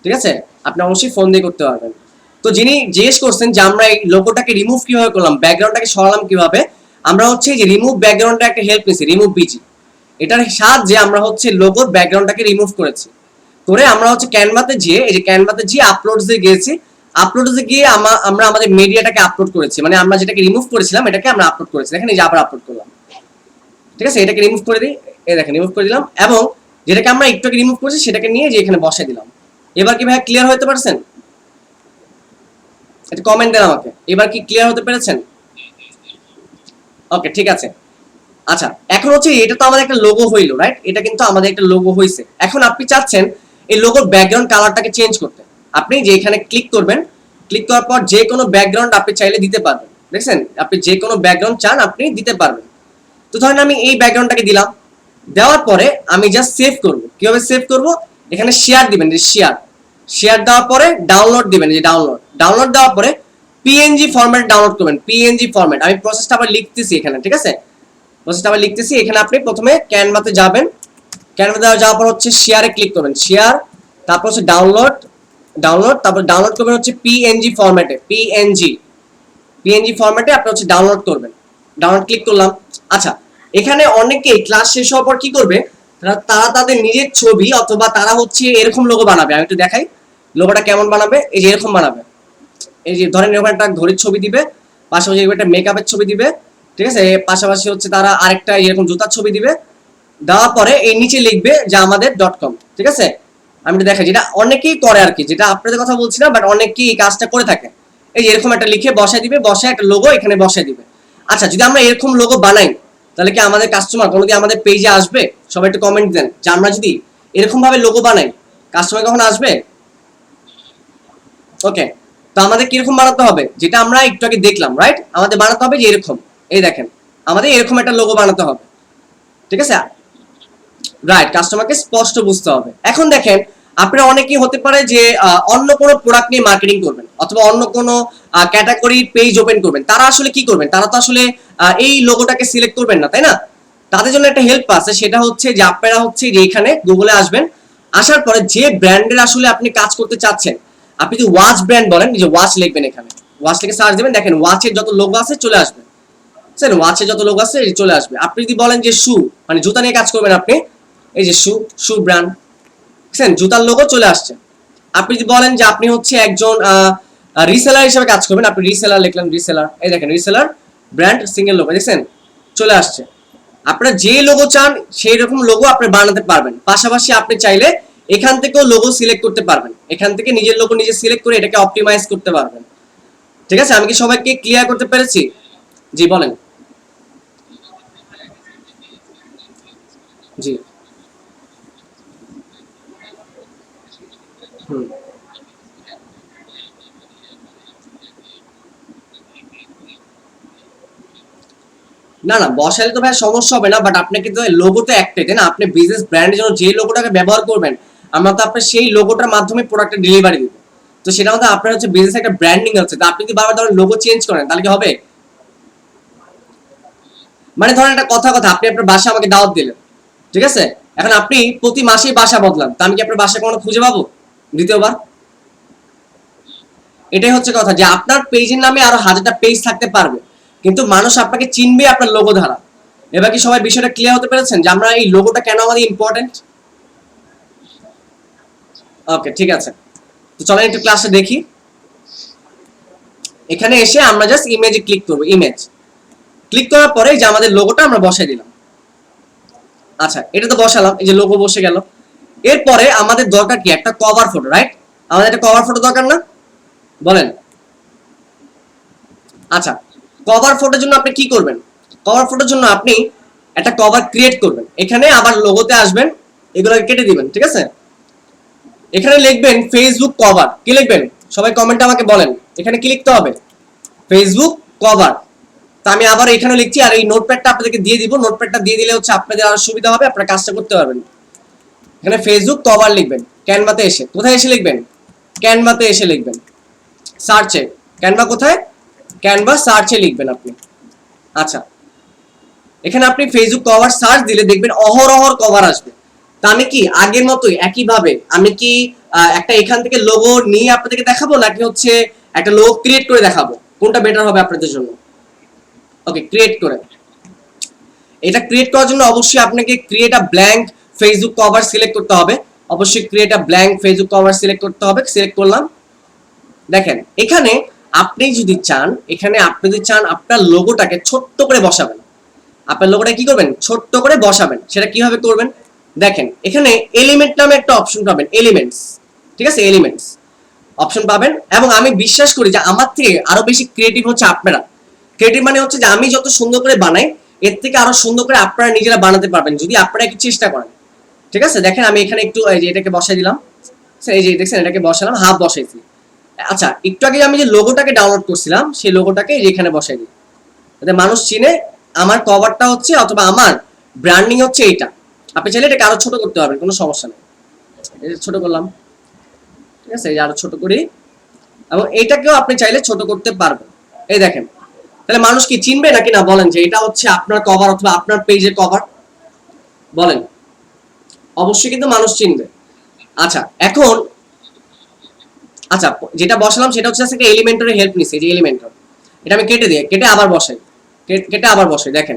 ঠিক আছে, আপনি অবশ্যই ফোন দিয়ে করতে পারবেন। তো যিনি জিজ্ঞেস করছেন যে আমরা এই লোগোটাকে রিমুভ কিভাবে করলাম, ব্যাকগ্রাউন্ডটাকে সরালাম কিভাবে, আমরা হচ্ছে যে রিমুভ ব্যাকগ্রাউন্ডটা একটা হেল্প নিয়েছি, রিমুভ বিজি। এটার সাহায্যে আমরা হচ্ছে লোগোর ব্যাকগ্রাউন্ডটাকে রিমুভ করেছি। করে আমরা হচ্ছে ক্যানভাতে গিয়ে, এই যে ক্যানভাতে গিয়ে আপলোডসে গিয়েছি। আপলোডসে গিয়ে আমরা আমাদের মিডিয়াটাকে আপলোড করেছি, মানে আমরা যেটাকে রিমুভ করেছিলাম এটাকে আমরা আপলোড করেছি। দেখেন এই যে আবার আপলোড করলাম। ঠিক আছে, এটাকে রিমুভ করে দিই, এই দেখেন রিমুভ করে দিলাম, এবং যেটাকে আমরা একটু আগে রিমুভ করেছি সেটাকে নিয়ে যে এখানে বসাই দিলাম। এবার কি ভাই ক্লিয়ার হতে পারছেন? এটা কমেন্ট দেন আমাকে, এবার কি ক্লিয়ার হতে পেরেছেন? ওকে, ঠিক আছে। আচ্ছা, এখন হচ্ছে এটা তো আমাদের একটা লোগো হইলো, রাইট? এটা কিন্তু আমাদের একটা লোগো হইছে। এখন আপনি চাচ্ছেন এই লোগোর ব্যাকগ্রাউন্ড কালারটাকে চেঞ্জ করতে। আপনি যে এখানে ক্লিক করবেন, ক্লিক করার পর যে কোনো ব্যাকগ্রাউন্ড আপনি চাইলে দিতে পারবেন। দেখছেন, আপনি যে কোনো ব্যাকগ্রাউন্ড চান আপনি দিতে পারবেন। তো ধরেন আমি এই ব্যাকগ্রাউন্ডটাকে দিলাম, দেওয়ার পরে আমি জাস্ট সেভ করব। কিভাবে সেভ করব? এখানে শেয়ার দিবেন, যে শেয়ার দেওয়ার পরে ডাউনলোড দিবেন, যে ডাউনলোড দেওয়ার পরে পিএনজি ফরম্যাট ডাউনলোড করবেন, পিএনজি ফরম্যাট। আমি প্রসেসটা আবার লিখতেছি এখানে। ঠিক আছে, প্রসেসটা আবার লিখতেছি এখানে। আপনি প্রথমে ক্যানভাতে যাবেন, ক্যানভাতে যাওয়ার পর হচ্ছে শেয়ারে ক্লিক করবেন, শেয়ার, তারপর হচ্ছে ডাউনলোড, তারপর ডাউনলোড করবেন হচ্ছে পিএনজি ফরম্যাটে, পিএনজি ফরম্যাটে আপনি হচ্ছে ডাউনলোড করবেন। ডাউনলোড ক্লিক করলাম। আচ্ছা, এখানে অনেকেই ক্লাস শেষ হওয়ার পর কি করবে, তারা তাদের নিজের ছবি অথবা তারা হচ্ছে এরকম লোগো বানাবে। আমি একটু দেখাই লোগোটা কেমন বানাবে। এই যে এরকম বানাবে, এই যে ধরেন এরকম একটা ঘড়ির ছবি দিবে, পাশাপাশি একটা মেকআপের ছবি দিবে। ঠিক আছে, পাশাপাশি হচ্ছে তারা আরেকটা এরকম জুতার ছবি দিবে। দেওয়ার পরে এই নিচে লিখবে যে আমাদের .com। ঠিক আছে, আমি একটু দেখাই, যেটা অনেকেই করে আর কি, যেটা আপনাদের কথা বলছি না, বাট অনেকেই এই কাজটা করে থাকে। এই যে এরকম একটা লিখে বসায় দিবে, বসায় একটা লোগো এখানে বসায় দিবে। আচ্ছা, যদি আমরা এরকম লোগো বানাই, তাহলে কি আমাদের কাস্টমার কোনোদিন আমাদের পেজে আসবে? সবাই একটু কমেন্ট দেন যে আমরা যদি এরকম ভাবে লোগো বানাই, কাস্টমার কখন আসবে? ওকে, তো আমাদের কিরকম বানাতে হবে, যেটা আমরা একটু আগে দেখলাম, রাইট? আমাদের বানাতে হবে যে এরকম, এই দেখেন, আমাদের এরকম একটা লোগো বানাতে হবে, ঠিক আছে? রাইট, কাস্টমারকে স্পষ্ট বুঝতে হবে। এখন দেখেন, আপনারা অনেকেই হতে পারে যে অন্য কোনো প্রোডাক্ট নিয়ে মার্কেটিং করবেন অথবা অন্য কোনো ক্যাটাগরির পেজ ওপেন করবেন। তারা আসলে কি করবেন? তারা তো আসলে এই লোগোটাকে সিলেক্ট করবেন না, তাই না? তাদের জন্য একটা হেল্প আছে, সেটা হচ্ছে যে আপনারা হচ্ছে যে এখানে গুগলে আসবেন, আসার পরে যে ব্র্যান্ডের আসলে আপনি কাজ করতে চাচ্ছেন, আপনি যদি ওয়াচ ব্র্যান্ড বলেন, যে ওয়াচ লিখবেন, এখানে ওয়াচ লিখে সার্চ দেবেন, দেখেন ওয়াচের যত লোগো আছে চলে আসবে, বুঝছেন? ওয়াচের যত লোগো আছে চলে আসবে। আপনি যদি বলেন যে শু, মানে জুতা নিয়ে কাজ করবেন আপনি, এই যে শু ব্র্যান্ড, বুঝছেন? জুতার লোগো চলে আসছে। আপনি যদি বলেন যে আপনি হচ্ছে একজন রিসেলার হিসেবে কাজ করবেন, আপনি রিসেলার লিখলেন, রিসেলার, এই দেখেন রিসেলার ব্র্যান্ড সিঙ্গেল লোগো, দেখছেন চলে আসছে। আপনারা যে লোগো চান সেই রকম লোগো আপনি বানাতে পারবেন। পাশাপাশি আপনি চাইলে এখান থেকেও লোগো সিলেক্ট করতে পারবেন, এখান থেকে নিজের লোগো নিজে সিলেক্ট করে এটাকে অপটিমাইজ করতে পারবেন। ঠিক আছে, আমি কি সবাইকে ক্লিয়ার করতে পেরেছি? জি বলেন। জি। হুম। না না, বসাইলে তো ভাই সমস্যা হবে না, বাট আপনাকে তো লোগো তো একটাই, তাই না? আপনি বিজনেস ব্র্যান্ডের জন্য যে লোগোটাকে ব্যবহার করবেন, আমরা তো আপনার সেই লোগোটার মাধ্যমে প্রোডাক্টের ডেলিভারি দিব। তো সেটা মধ্যে আপনার হচ্ছে বিজনেস একটা ব্র্যান্ডিং হচ্ছে, তো আপনি যদি বারবার ধরেন লোগো চেঞ্জ করেন তাহলে কি হবে? মানে ধরেন একটা কথা কথা, আপনি আপনার বাসা আমাকে দাওয়াত দিলেন, ঠিক আছে? এখন আপনি প্রতি মাসেই বাসা বদলান, তা আমি কি আপনার বাসা কোনো খুঁজে পাবো দ্বিতীয়বার? এটাই হচ্ছে কথা, যে আপনার পেজের নামে আরো হাজারটা পেজ থাকতে পারবে, কিন্তু মানুষ আপনাকে চিনবে আপনার লোগো দ্বারা। এবার কি সবাই বিষয়টা ক্লিয়ার হতে পেরেছেন যে আমরা এই লোগোটা কেন আমাদের ইম্পর্টেন্ট? ওকে, ঠিক আছে, তো চলেন একটু ক্লাসে দেখি। এখানে এসে আমরা জাস্ট ইমেজে ক্লিক করব, ইমেজ ক্লিক করার পরে যে আমাদের লোগোটা আমরা বসাই দিলাম। আচ্ছা, এটা তো বসালাম, এই যে লোগো বসে গেল। এরপরে আমাদের দরকার কি? একটা কভার ফটো, রাইট? আমাদের একটা কভার ফটো দরকার না, বলেন? আচ্ছা, কভার ফটোর জন্য আপনি কি করবেন? কভার ফটোর জন্য আপনি একটা কভার ক্রিয়েট করবেন, এখানে আবার লোগোতে আসবেন, এগুলোকে কেটে দিবেন, ঠিক আছে? এখানে লিখবেন ফেসবুক কভার, কি লিখবেন সবাই কমেন্টে আমাকে বলেন, এখানে কি লিখতে হবে? Facebook cover. তা আমি আবার এখানে লিখছি, আর এই নোটপ্যাডটা আপনাদেরকে দিয়ে দিব, নোটপ্যাডটা দিয়ে দিলে হচ্ছে আপনাদের আরো সুবিধা হবে, আপনারা কাজটা করতে পারবেন। এখানে ফেসবুক কভার লিখবেন, ক্যানভাতে এসে, কোথায় এসে লিখবেন? ক্যানভাতে এসে লিখবেন, সার্চে, ক্যানভা কোথায়? ক্যানভা সার্চে লিখবেন আপনি। আচ্ছা, এখানে আপনি ফেসবুক কভার সার্চ দিলে দেখবেন অহরহ কভার আসবে। তা আমি কি আগের মতোই একইভাবে আমি কি একটা এখান থেকে লোগো নিয়ে আপনাদেরকে দেখাবো, নাকি হচ্ছে একটা লোগো ক্রিয়েট করে দেখাবো? কোনটা বেটার হবে আপনাদের জন্য? ওকে, ক্রিয়েট করে। এটা ক্রিয়েট করার জন্য অবশ্যই আপনাকে create a blank Facebook cover select করতে হবে। অবশ্যই create a blank Facebook cover select করতে হবে। সিলেক্ট করলাম। দেখেন এখানে আপনি যদি চান, এখানে আপনি যদি চান আপনার লোগোটাকে ছোট্ট করে বসাবেন, আপনার লোগোটা কি করবেন? ছোট্ট করে বসাবেন। সেটা কিভাবে করবেন? দেখেন এখানে এলিমেন্ট নামে একটা অপশন পাবেন, এলিমেন্টস, ঠিক আছে? এলিমেন্টস অপশন পাবেন, এবং আমি বিশ্বাস করি যে আমার থেকে আরো বেশি ক্রিয়েটিভ হচ্ছে আপনারা। ক্রিয়েটিভ মানে হচ্ছে যে আমি যত সুন্দর করে বানাই, এর থেকে আরো সুন্দর করে আপনারা নিজেরা বানাতে পারবেন যদি আপনারা একটু চেষ্টা করেন, ঠিক আছে? দেখেন আমি এখানে একটু এই যে এটাকে বসাই দিলাম, এই যে দেখছেন এটাকে বসালাম, হাফ বসাইছি। আচ্ছা, একটু আগে আমি যে লোগোটাকে ডাউনলোড করছিলাম সেই লোগোটাকে এখানে বসাই দিই, যাতে মানুষ চিনে আমার কভারটা হচ্ছে অথবা আমার ব্র্যান্ডিং হচ্ছে এইটা। আপনি চাইলে এটাকে আরো ছোট করতে পারবেন, কোনো সমস্যা নেই। এই যে ছোট করলাম, ঠিক আছে? এই যে আরো ছোট করি, এবং এইটাকেও আপনি চাইলে ছোট করতে পারবেন। এই দেখেন, তাহলে মানুষ কি চিনবে নাকি না বলেন যে এটা হচ্ছে আপনার কভার অথবা আপনার পেজের কভার? বলেন, অবশ্যই কিন্তু মানুষ চিনবে। আচ্ছা এখন, আচ্ছা যেটা বসালাম সেটা হচ্ছে একটা এলিমেন্টরের হেল্প নিছে, এই যে এলিমেন্টর, এটা আমি কেটে দিই, কেটে আবার বসাই, কেটে আবার বসাই। দেখেন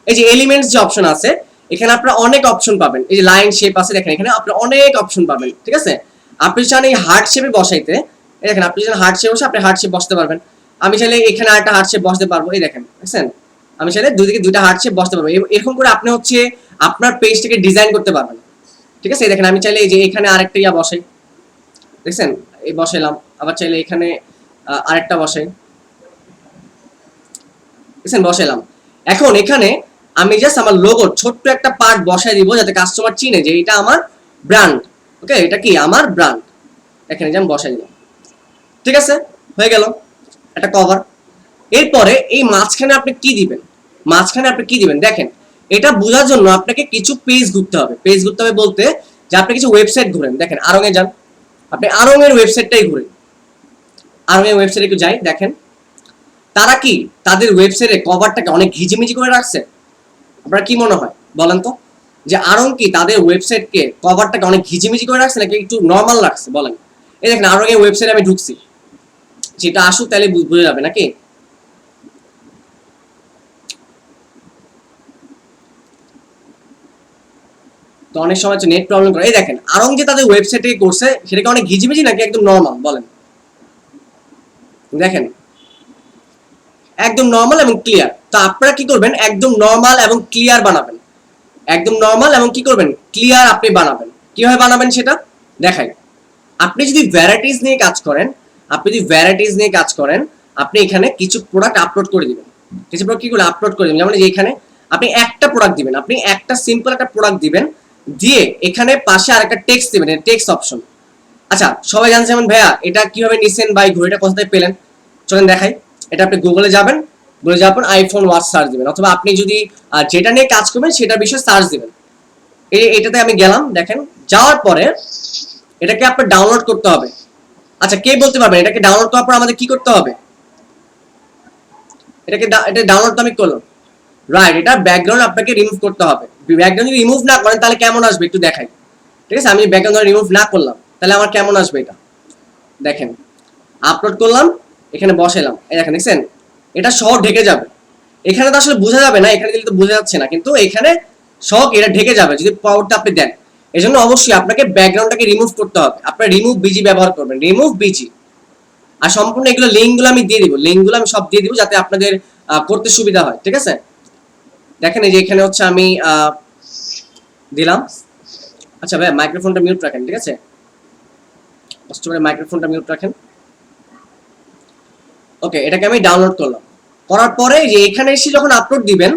এই যে এলিমেন্টস যে অপশন আছে, এখানে আপনারা অনেক অপশন পাবেন। এই যে লাইন শেপ আছে, দেখেন এখানে আপনারা অনেক অপশন পাবেন, ঠিক আছে? আপনি চান এই হার্ট শেপে বসাইতে, এই দেখেন আপনি চান হার্ট শেপ বসে আপনি হার্ট শেপ বসাতে পারবেন। আমি চাইলে এখানে আরেকটা হার্ট শেপ বসাতে পারবো, এই দেখেন, দেখছেন? আমি চাইলে দুদিকে দুইটা হার্ট শেপ বসাতে পারবো। এরকম করে আপনি হচ্ছে আপনার পেজটাকে ডিজাইন করতে পারবেন, ঠিক আছে? এই দেখেন আমি চাইলে এই যে এখানে আরেকটা ইয়া বসাই, দেখছেন? এই বসাইলাম, আবার চাইলে এখানে আরেকটা বসাই, দেখছেন? বসাইলাম। এখন এখানে আমি জাস্ট আমার লোগোর ছোট্ট একটা পার্ট বসাই দিব যাতে কাস্টমার চিনে যে এটা আমার ব্র্যান্ড। ওকে, এটা কি আমার ব্র্যান্ড, এখানে যে আমি বসাই দিলাম। ঠিক আছে, হয়ে গেল একটা কভার। এরপরে এই মাঝখানে আপনি কি দিবেন, দেখেন এটা বোঝার জন্য আপনাকে কিছু পেজ ঘুরতে হবে। বলতে যে আপনি কিছু ওয়েবসাইট ঘুরেন, দেখেন আরঙে যান, আপনি আরঙের ওয়েবসাইটটাই ঘুরেন, আরঙের ওয়েবসাইটে একটু যাই। দেখেন তারা কি তাদের ওয়েবসাইটে কভারটাকে অনেক ঘিজিমিজি করে রাখছে? আপনার কি মনে হয় বলেন তো, যে আরং কি তাদের ওয়েবসাইটকে কভারটাকে অনেক ঘিজিমিজি করে রাখছে নাকি একটু নর্মাল রাখছে বলেন? এই দেখেন আরং এর ওয়েবসাইটে আমি ঢুকছি, যেটা আসুক তাহলে বুঝে যাবে নাকি। তো অনেক সময় নেট প্রবলেম করে। এই দেখেন আরং যে তাদের ওয়েবসাইটে করছে সেটাকে অনেক ঘিজিমিজি নাকি একদম নর্মাল বলেন? দেখেন একদম নর্মাল এবং ক্লিয়ার। তো আপনারা কি করবেন, একদম নর্মাল এবং ক্লিয়ার বানাবেন, একদম নর্মাল এবং কি করবেন, ক্লিয়ার আপনি বানাবেন। কিভাবে বানাবেন সেটা দেখাই। আপনি যদি ভ্যারাইটিস নিয়ে কাজ করেন, আপনি এখানে কিছু প্রোডাক্ট আপলোড করে দিবেন। কিছু প্রোডাক্ট কি করে আপলোড করে দিবেন, যেমন এখানে আপনি একটা প্রোডাক্ট দিবেন, আপনি একটা সিম্পল একটা প্রোডাক্ট দিবেন, দিয়ে এখানে পাশে আরেকটা টেক্সট দিবেন, টেক্সট অপশন। আচ্ছা সবাই জানছে যেমন ভাইয়া এটা কিভাবে নিছেন বা এই ঘড়িটা কোথা থেকে পেলেন, চলেন দেখাই। এটা আপনি গুগলে যাবেন, গুগলে যাওয়ার পর আইফোন ওয়াচ সার্চ দিবেন, অথবা আপনি যদি যেটা নিয়ে কাজ করবেন সেটার বিষয়ে সার্চ দিবেন। এটাতে আমি গেলাম, দেখেন যাওয়ার পরে এটাকে আপনার ডাউনলোড করতে হবে। আচ্ছা কে বলতে পারবেন এটাকে ডাউনলোড করার পর আমাদের কি করতে হবে? এটা ডাউনলোড তো আমি করলাম, রাইট, এটা ব্যাকগ্রাউন্ড আপনাকে রিমুভ করতে হবে। ব্যাকগ্রাউন্ড যদি রিমুভ না করেন তাহলে কেমন আসবে একটু দেখাই। ঠিক আছে, আমি ব্যাকগ্রাউন্ড রিমুভ না করলাম তাহলে আমার কেমন আসবে এটা দেখেন। আপলোড করলাম, এখানে বসাইলাম, এই দেখেন দেখছেন এটা সহ ঢেকে যাবে। এখানে তো আসলে বোঝা যাবে না, এখানে দিলে তো বোঝা যাচ্ছে না, কিন্তু এখানে সহ এটা ঢেকে যাবে যদি পাওয়ারটা আপনি দেন। এজন্য অবশ্যই আপনাকে ব্যাকগ্রাউন্ডটাকে রিমুভ করতে হবে। আপনারা রিমুভ বিজি ব্যবহার করবেন, রিমুভ বিজি। আর সম্পূর্ণ এগুলো লিঙ্কগুলো আমি দিয়ে দিব, লিঙ্কগুলো আমি সব দিয়ে দিব যাতে আপনাদের করতে সুবিধা হয়। ঠিক আছে, দেখেন এই যে এখানে হচ্ছে আমি দিলাম। আচ্ছা ভাই মাইক্রোফোনটা মিউট রাখেন, ঠিক আছে, কষ্ট করে মাইক্রোফোনটা মিউট রাখেন। ওকে, এটাকে আমি ডাউনলোড করলাম, করার পরে যে এখানে এসে যখন আপলোড দিবেন,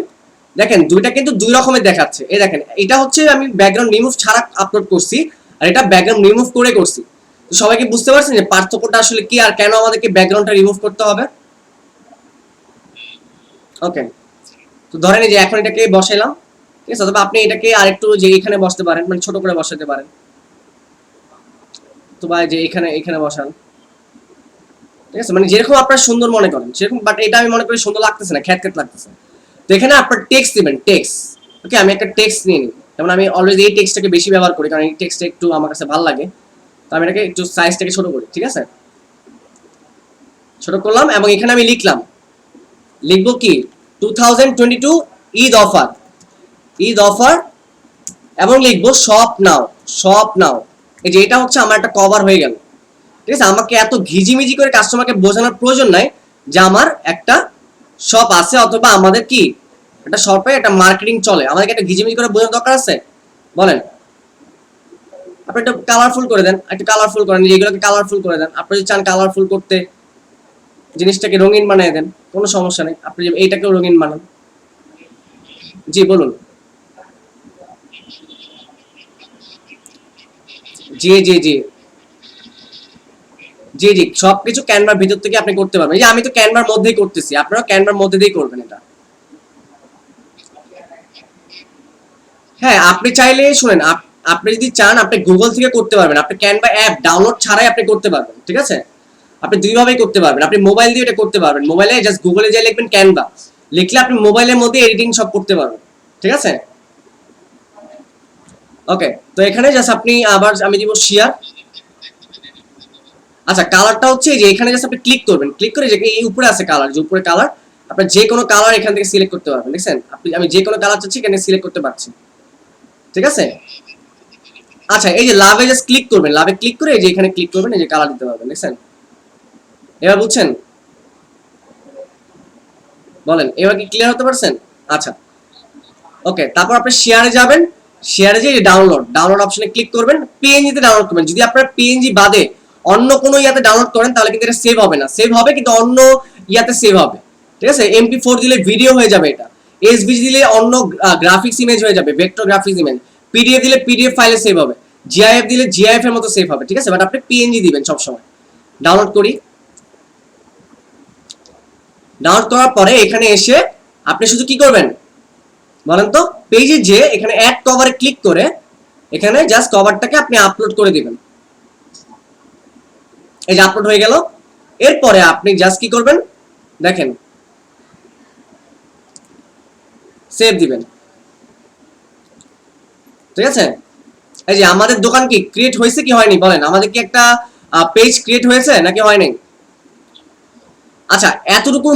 দেখেন দুইটা কিন্তু দুই রকমের দেখাচ্ছে। এই দেখেন এটা হচ্ছে আমি ব্যাকগ্রাউন্ড রিমুভ ছাড়া আপলোড করছি, আর এটা ব্যাকগ্রাউন্ড রিমুভ করে করছি। তো সবাইকে বুঝতে পারছেন যে পার্থক্যটা আসলে কি আর কেন আমাদেরকে ব্যাকগ্রাউন্ডটা রিমুভ করতে হবে? ওকে, তো ধরেন এই যে এখন এটাকে বসাইলাম, ঠিক আছে, অথবা আপনি এটাকে আরেকটু যে এখানে বসতে পারেন, মানে ছোট করে বসাতে পারেন, তো বা যে এখানে বসান, ঠিক আছে, মানে যেরকম আপনারা সুন্দর মনে করেন সেরকম। বাট এটা আমি মনে করি সুন্দর লাগতেছে না, খ্যাত খ্যাত লাগতেছে। তো এখানে আপনার টেক্সট দিবেন, টেক্সট। ওকে, আমি একটা টেক্সট নিয়ে নিই, যেমন আমি অলওয়েজ এই টেক্সটটাকে বেশি ব্যবহার করি কারণ এই টেক্সটটা একটু আমার কাছে ভালো লাগে। তো আমি এটাকে একটু সাইজটাকে ছোট করি, ঠিক আছে, ছোট করলাম এবং এখানে আমি লিখবো কি 2022 ঈদ অফার, এবং লিখবো শপ নাও। এই যে এটা হচ্ছে আমার একটা কভার হয়ে গেল। ঠিক আছে, আমাকে এত ঘিজিমিজি করে কাস্টমারকে বোঝানোর প্রয়োজন নাই যে আমার একটা শপ আছে, অথবা আমাদের কি একটা শপে একটা মার্কেটিং চলে, আমাদেরকে একটা ঘিজিমিজি করে বোঝানোর দরকার আছে বলেন? আপনি একটু কালারফুল করে দেন, একটু কালারফুল করেন, এগুলোকে কালারফুল করে দেন। আপনি যদি চান কালারফুল করতে, জিনিসটাকে রঙিন বানিয়ে দেন, কোনো সমস্যা নেই। আপনি এইটাকেও রঙিন বানান। জি বলুন। জি জি জি জি জি সবকিছু ক্যানভার ভিতর থেকে আপনি করতে পারবেন। এই যে আমি তো ক্যানভার মধ্যেই করতেছি, আপনারা ক্যানভার মধ্যে দিয়েই করবেন এটা। হ্যাঁ আপনি চাইলে শুনেন, আপনি যদি চান আপনি গুগল থেকে করতে পারবেন, আপনি ক্যানভা অ্যাপ ডাউনলোড ছাড়াই আপনি করতে পারবেন। ঠিক আছে, আপনি দুইভাবেই করতে পারবেন। আপনি মোবাইল দিয়ে এটা করতে পারবেন, মোবাইলে জাস্ট গুগলে যাই লিখবেন ক্যানভা, লিখলে আপনি মোবাইলের মধ্যে এডিটিং সব করতে পারবেন। ঠিক আছে, ওকে, তো এখানে জাস্ট আপনি আবার আমি দিব শেয়ার। আচ্ছা কালারটা হচ্ছে যে এখানে জাস্ট আপনি ক্লিক করবেন, ক্লিক করে যে এই উপরে আছে কালার, যে উপরে কালার, আপনি যে কোনো কালার এখান থেকে সিলেক্ট করতে পারবেন। দেখছেন আমি যে কোনো কালার চাচ্ছি এখানে সিলেক্ট করতে পারছি। ঠিক আছে, আচ্ছা এই যে লাভে জাস্ট ক্লিক করবেন, লাভে ক্লিক করে এই যে এখানে ক্লিক করবেন, এই যে কালার দিতে পারবেন। দেখছেন, এবার বুঝছেন বলেন, এবার কি ক্লিয়ার হতে পারছেন? আচ্ছা ওকে, তারপর আপনি শেয়ারে যাবেন, শেয়ারে যে ডাউনলোড অপশনে ক্লিক করবেন, পিএনজি তে ডাউনলোড করবেন। যদি আপনারা পিএনজি বাদে অন্য কোনো ইয়াতে ডাউনলোড করেন তাহলে কিন্তু এটা সেভ হবে না, সেভ হবে কিন্তু অন্য ইয়াতে সেভ হবে। ঠিক আছে, MP4 দিলে ভিডিও হয়ে যাবে এটা, এসভিজি দিলে অন্য গ্রাফিক্স ইমেজ হয়ে যাবে, ভেক্টর গ্রাফিক্স ইমেজ। পিডিএফ দিলে পিডিএফ ফাইলে সেভ হবে, জিআইএফ দিলে জিআইএফ এর মতো সেভ হবে, ঠিক আছে? বাট আপনি পিএনজি দিবেন সব সময়। ডাউনলোড করি। ডাউনলোড করার পরে এখানে এসে আপনি শুধু কি করবেন বলেন তো, পেজে যে এখানে অ্যাড কভারে ক্লিক করে এখানে জাস্ট কভারটাকে আপনি আপলোড করে দিবেন। এই যে আপলোড হয়ে গেল। এরপরে আপনি জাস্ট কি করবেন দেখেন, সেভ দিবেন, ঠিক আছে? এই যে আমাদের দোকান কি ক্রিয়েট হয়েছে কি হয়নি বলেন, আমাদের কি একটা পেজ ক্রিয়েট হয়েছে নাকি হয়নি? আচ্ছা, এতটুকুর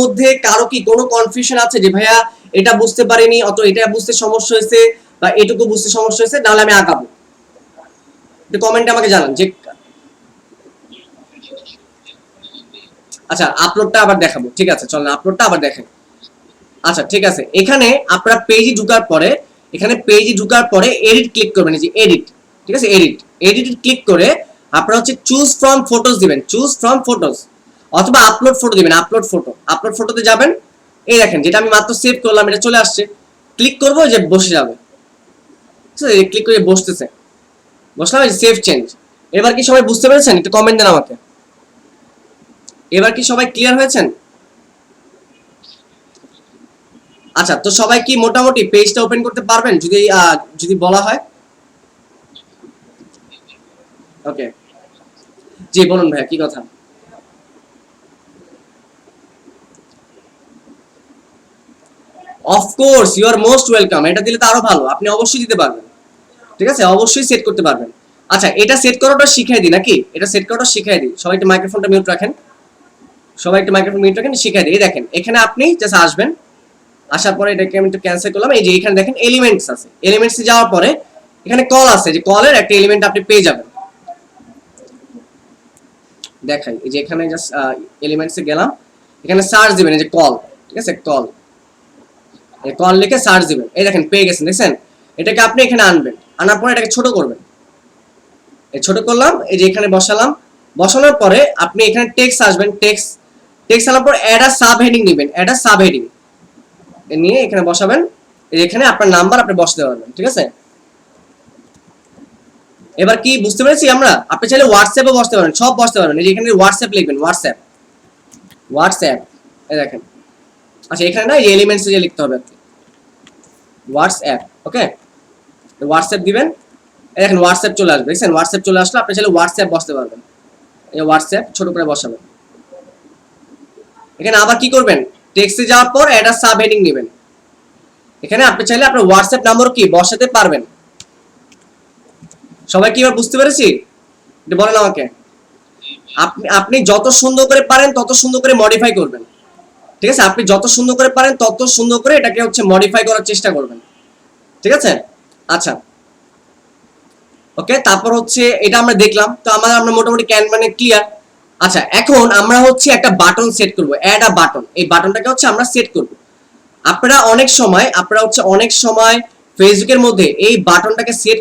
মধ্যে কারো কি কোনো কনফিউশন আছে যে ভাইয়া এটা বুঝতে পারিনি, অথবা এটা বুঝতে সমস্যা হয়েছে, বা এটুকু বুঝতে সমস্যা হয়েছে, তাহলে আমি আগাবো? একটু কমেন্টে আমাকে জানান যে। আচ্ছা, আপলোডটা আবার দেখাবো, ঠিক আছে? চলেন আপলোডটা আবার দেখেন। আচ্ছা, ঠিক আছে। এখানে আপনারা পেজে ঢোকার পরে এডিট ক্লিক করবেন, এই যে এডিট, ঠিক আছে? এডিট ক্লিক করে আপনারা হচ্ছে চুজ ফ্রম ফটোস দিবেন, চুজ ফ্রম ফটোস, অথবা আপলোড ফটো দিবেন, আপলোড ফটোতে যাবেন। এই দেখেন যেটা আমি মাত্র সেভ করলাম এটা চলে আসছে। ক্লিক করবো যে বসে যাবে, ঠিক আছে? ক্লিক করে বসতেছে, বসলাম, এই সেভ চেঞ্জ। এবার কি সবাই বুঝতে পেরেছেন? একটু কমেন্ট দেন আমাকে। এবার কি সবাই ক্লিয়ার হয়েছেন? আচ্ছা, তো সবাই কি মোটামুটি পেজটা ওপেন করতে পারবেন যদি বলা হয়? ওকে, জি বলুন ভাইয়া, কি কথা? Of course, you are most welcome. এটা দিলে তো আরো ভালো, আপনি অবশ্যই দিতে পারবেন, ঠিক আছে? অবশ্যই সেট করতে পারবেন। আচ্ছা, এটা সেট করাটা শিখাই দিই নাকি? এটা সেট করাটা শিখাই দিই। সবাই একটু মাইক্রোফোনটা মিউট রাখেন, শিখাই দিই। দেখেন এখানে আপনি জাস্ট আসবেন, আসার পরে এটাকে আমি একটু ক্যান্সেল করলাম। এই যে এখানে দেখেন এলিমেন্টস আছে, এলিমেন্টসে যাওয়ার পরে এখানে কল আছে, যে কলের একটা এলিমেন্ট আপনি পেয়ে যাবেন। দেখাই, এই যে এখানে জাস্ট এলিমেন্টসে গেলাম, এখানে সার্চ দিবেন, এই যে কল, ঠিক আছে? কল লিখে সার্চ দিবেন। এই দেখেন পেয়ে গেছেন, দেখছেন? এটাকে আপনি এখানে আনবেন, আনার পরে এটাকে ছোট করবেন। এই ছোট করলাম, এই যে এখানে বসালাম। বসানোর পরে আপনি এখানে টেক্সট আসবেন, টেক্সট আনার পর অ্যাড আ সাব হেডিং দিবেন, অ্যাড আ সাব হেডিং নিয়ে এখানে বসাবেন। এখানে আপনার নাম্বার আপনি বসাতে পারবেন, ঠিক আছে? এবার কি বুঝতে পেরেছি আমরা? আপনি চাইলে হোয়াটসঅ্যাপে বসতে পারবেন, সব বসতে পারবেন। এই যে এখানে হোয়াটসঅ্যাপ লিখবেন, হোয়াটসঅ্যাপ, এই দেখেন। আচ্ছা, এখানে না এই এলিমেন্টস যে লিখতে হবে আপনি হোয়াটসঅ্যাপ, ওকে? হোয়াটসঅ্যাপ দিবেন, এই দেখেন হোয়াটসঅ্যাপ চলে আসবে, দেখছেন? হোয়াটসঅ্যাপ চলে আসলো। আপনি চাইলে হোয়াটসঅ্যাপ বসতে পারবেন, এই হোয়াটসঅ্যাপ ছোট করে বসাবেন। এখানে আবার কি করবেন, টেক্সটে যাওয়ার পর অ্যাড আ সাব হেডিং নেবেন। এখানে আপনি চাইলে আপনার হোয়াটসঅ্যাপ নাম্বার কি বসাতে পারবেন। সবাই কি এবার বুঝতে পেরেছি? এটা বলেন আমাকে। আপনি যত সুন্দর করে পারেন তত সুন্দর করে মডিফাই করবেন, ঠিক আছে? আপনি যত সুন্দর করে পারেন তত সুন্দর করে এটাকে হচ্ছে মডিফাই করার চেষ্টা করবেন, ঠিক আছে? আচ্ছা, ওকে। তারপর হচ্ছে এটা আমরা দেখলাম, তো আমরা মোটামুটি মানে ক্লিয়ার। আচ্ছা, এখন আমরা হচ্ছে একটা বাটন সেট করব, অ্যাড আ বাটন। এই বাটনটাকে হচ্ছে আমরা সেট করব। আপনারা অনেক সময় ফেসবুকের মধ্যে এই বাটনটাকে সেট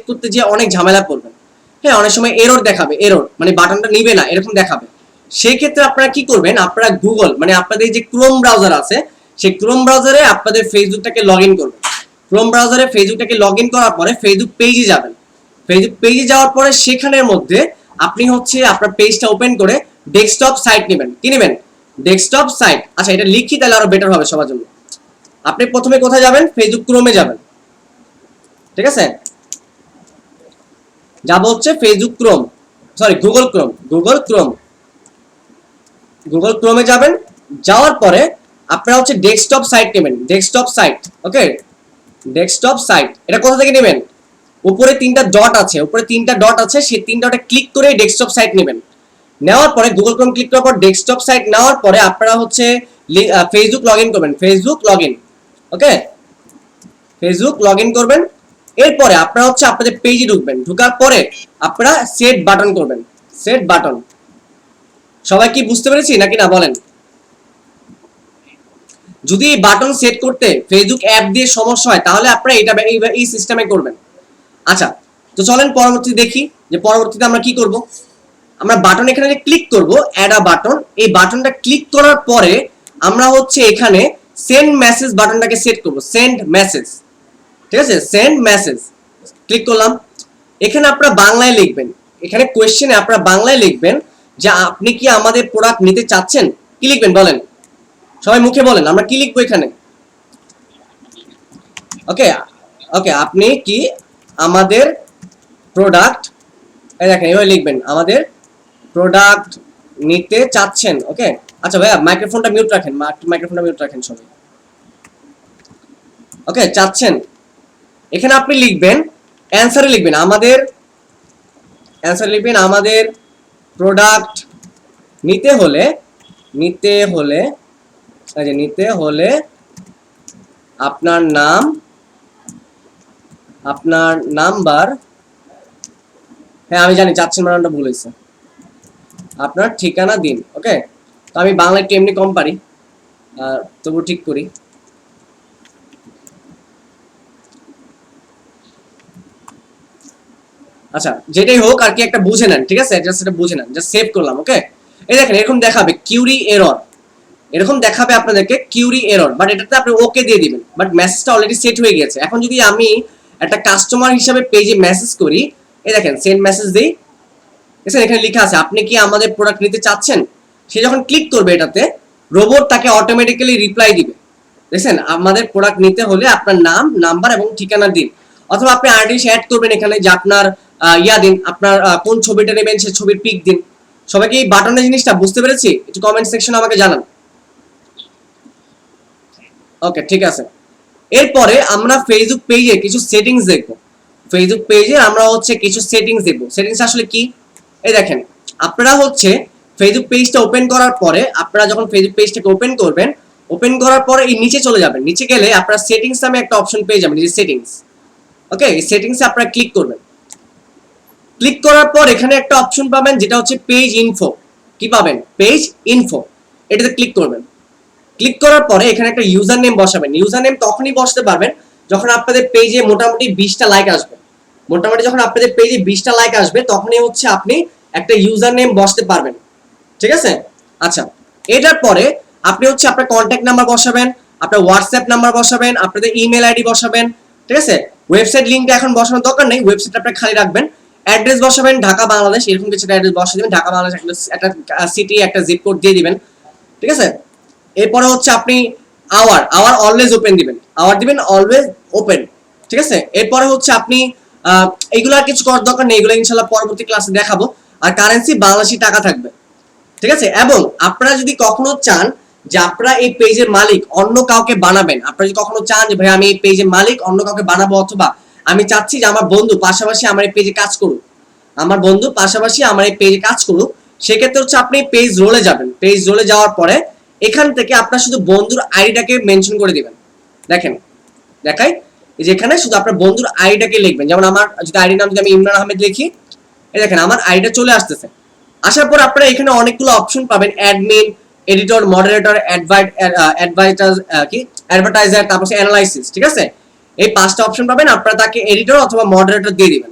করতে যে অনেক ঝামেলা করবেন। হ্যাঁ, অনেক সময় এরর দেখাবে, এরর মানে বাটনটা নিবে না এরকম দেখাবে। সেই ক্ষেত্রে আপনারা কি করবেন, আপনারা গুগল মানে আপনাদের যে ক্রোম ব্রাউজার আছে, সেই ক্রোম ব্রাউজারে আপনাদের ফেসবুকটাকে লগ ইন করবেন। ক্রোম ব্রাউজারে ফেসবুকটাকে লগ ইন করার পরে ফেসবুক পেজে যাবেন। ফেসবুক পেজে যাওয়ার পরে সেখানের মধ্যে আপনি হচ্ছে আপনার পেজটা ওপেন করে ডেস্কটপ সাইট নেবেন। কি নেবেন? Desktop site. আচ্ছা, এটা লিখি তাহলে আরো বেটার হবে সবার জন্য। আপনি প্রথমে কোথায় যাবেন? ফেসবুক ক্রোমে যাবেন, ঠিক আছে? যাব হচ্ছে ফেসবুক ক্রোম, সরি গুগল ক্রোমে যাবেন। যাওয়ার পরে আপনারা হচ্ছে ডেস্কটপ সাইট নেবেন, ডেস্কটপ সাইট, ওকে? ডেস্কটপ সাইট এটা কোথা থেকে নেবেন? উপরে তিনটা ডট আছে, সেই তিন ডটে ক্লিক করে ডেস্কটপ সাইট নেবেন। নেওয়ার পরে গুগল ক্রোম ক্লিক করার পর ডেস্কটপ সাইট নেওয়ার পরে আপনারা হচ্ছে ফেসবুক লগ ইন করবেন, Facebook log in, okay? Facebook log in করবেন। এরপরে আপনারা হচ্ছে আপনাদের পেজে ঢুকবেন, ঢুকার পরে আপনারা সেট বাটন করবেন, সেট বাটন। সবাই কি বুঝতে পেরেছি নাকি না বলেন? যদি এই বাটন সেট করতে ফেসবুক অ্যাপ দিয়ে সমস্যা হয় তাহলে আপনারা এটা এই সিস্টেমে করবেন। আচ্ছা, তো চলেন পরবর্তী দেখি যে পরবর্তীতে আমরা কি করব। আমরা বাটন এখানে ক্লিক করব, অ্যাড আ বাটন। এই বাটনটা ক্লিক করার পরে আমরা হচ্ছে এখানে সেন্ড মেসেজ বাটনটাকে সেট করব, সেন্ড মেসেজ। ঠিক আছে, সেন্ড মেসেজ ক্লিক করলাম। এখানে আপনারা বাংলায় লিখবেন, এখানে কোয়েশ্চেনে আপনারা বাংলায় লিখবেন যে আপনি কি আমাদের প্রোডাক্ট নিতে চাচ্ছেন। কি লিখবেন বলেন, সবাই মুখে বলেন, আমরা কি লিখবো এখানে। ওকে ওকে, আপনি কি আমাদের প্রোডাক্ট, এই দেখেন এভাবে লিখবেন, আমাদের প্রোডাক্ট নিতে চাচ্ছেন। ওকে, আচ্ছা ভাইয়া মাইক্রোফোনটা মিউট রাখেন, মাইক্রোফোনটা মিউট রাখেন সবাই। ওকে, চাচ্ছেন, এখানে আপনি লিখবেন, অ্যানসারে লিখবেন আমাদের, অ্যানসার লিখবেন আমাদের প্রোডাক্ট নিতে হলে, নিতে হলে, নিতে হলে আপনার নাম, আপনার নাম্বার, হ্যাঁ আমি জানি চাচ্ছেন বানানটা ভুল হয়েছে, আপনার ঠিকানা দিন। ওকে, তো আমি বাংলা একটু এমনি কম পারি, তবু ঠিক করি। আচ্ছা যেটাই হোক আর কি, একটা বুঝে নেন, ঠিক আছে, জাস্ট এটা বুঝে নেন, জাস্ট সেভ করলাম। ওকে, এই দেখেন এরকম দেখাবে কিউরি এরর, এরকম দেখাবে আপনাদেরকে কিউরি এরর, বাট এটাতে আপনি ওকে দিয়ে দিবেন, বাট মেসেজটা অলরেডি সেট হয়ে গেছে। এখন যদি আমি একটা কাস্টমার হিসাবে পেজে মেসেজ করি, এই দেখেন সেন্ড মেসেজ দিই, দেখেন এখানে লেখা আছে আপনি কি আমাদের প্রোডাক্ট নিতে চাচ্ছেন। সে যখন ক্লিক করবে এটাতে, রোবট তাকে অটোমেটিক্যালি রিপ্লাই দিবে, দেখছেন আমাদের প্রোডাক্ট নিতে হলে আপনার নাম, নাম্বার এবং ঠিকানা দিন। অথবা আপনি আর্টিস্ট অ্যাড করবেন এখানে যে আপনার ইয়া দিন, আপনার কোন ছবিটা নেবেন সেই ছবির পিক দিন। সবাইকে এই বাটনের জিনিসটা বুঝতে পেরেছি? একটু কমেন্ট সেকশনে আমাকে জানান। ওকে ঠিক আছে, এরপরে আমরা ফেসবুক পেজে কিছু সেটিংস দেখব। ফেসবুক পেজে আমরা হচ্ছে কিছু সেটিংস দেখব। সেটিংস আসলে কি, এই দেখেন আপনারা হচ্ছে ফেসবুক পেজটা ওপেন করার পরে, আপনারা যখন ফেসবুক পেজটাকে ওপেন করবেন, ওপেন করার পরে এই নিচে চলে যাবেন, নিচে গেলে আপনারা সেটিংস নামে একটা অপশন পেয়ে যাবেন, এই যে সেটিংস। ওকে, এই সেটিংসে আপনারা ক্লিক করবেন। ক্লিক করার পর এখানে একটা অপশন পাবেন যেটা হচ্ছে পেজ ইনফো। কি পাবেন? পেজ ইনফো, এটাতে ক্লিক করবেন। ক্লিক করার পরে এখানে একটা ইউজার নেম বসাবেন। ইউজার নেম তখনই বসাতে পারবেন যখন আপনাদের পেজে মোটামুটি 20টা লাইক আসবে। মোটামুটি যখন আপনাদের পেজে 20টা লাইক আসবে তখনই হচ্ছে আপনি একটা ইউজার নেম বসাতে পারবেন, ঠিক আছে। আচ্ছা, এটার পরে আপনি হচ্ছে আপনার কন্ট্যাক্ট নাম্বার বসাবেন, আপনার হোয়াটসঅ্যাপ নাম্বার বসাবেন, আপনাদের ইমেল আইডি বসাবেন, ঠিক আছে। ওয়েবসাইট লিঙ্কটা এখন বসানোর দরকার নেই, ওয়েবসাইট আপনারা খালি রাখবেন। অ্যাড্রেস বসাবেন ঢাকা বাংলাদেশ, এরকম কিছু একটা অ্যাড্রেস বসিয়ে দিবেন, ঢাকা বাংলাদেশ একটা সিটি, একটা জিপ কোড দিয়ে দিবেন, ঠিক আছে। এরপরে হচ্ছে আপনি আওয়ার অলওয়েজ ওপেন দিবেন, আওয়ার দিবেন অলওয়েজ ওপেন, ঠিক আছে। এরপরে হচ্ছে আপনি এইগুলো আর কিছু করার দরকার নেই, এগুলো ইনশাআল্লাহ পরবর্তী ক্লাসে দেখাবো। আর কারেন্সি বাংলাদেশি টাকা থাকবে, ঠিক আছে। এবং আপনারা যদি কখনো চান যে আপনারা এই পেজের মালিক অন্য কাউকে বানাবেন, আপনারা যদি কখনো চান যে ভাই আমি এই পেজের মালিক অন্য কাউকে বানাবো, অথবা আমি চাচ্ছি যে আমার বন্ধু পাশাপাশি আমার এই পেজে কাজ করুক, আমার বন্ধু পাশাপাশি আমার এই পেজে কাজ করুক, সেক্ষেত্রে হচ্ছে আপনি পেজ রোলে যাবেন। পেজ রোলে যাওয়ার পরে এখান থেকে আপনার শুধু বন্ধুর আইডিটাকে মেনশন করে দিবেন। দেখেন দেখাই, এই যে এখানে শুধু আপনার বন্ধুর আইডিটাকে লিখবেন। যেমন আমার যদি আইডি নাম যদি আমি ইমরান আহমেদ লিখি, এই দেখেন আমার আইডিটা চলে আসতেছে। আসার পর আপনারা এখানে অনেকগুলো অপশন পাবেন, অ্যাডমিন, এডিটর, মডারেটর, অ্যাডভার্টাইজার, তারপর অ্যানালাইসিস, ঠিক আছে। এই 5টা অপশন পাবেন, আপনারা তাকে এডিটর অথবা মডারেটর দিয়ে দিবেন,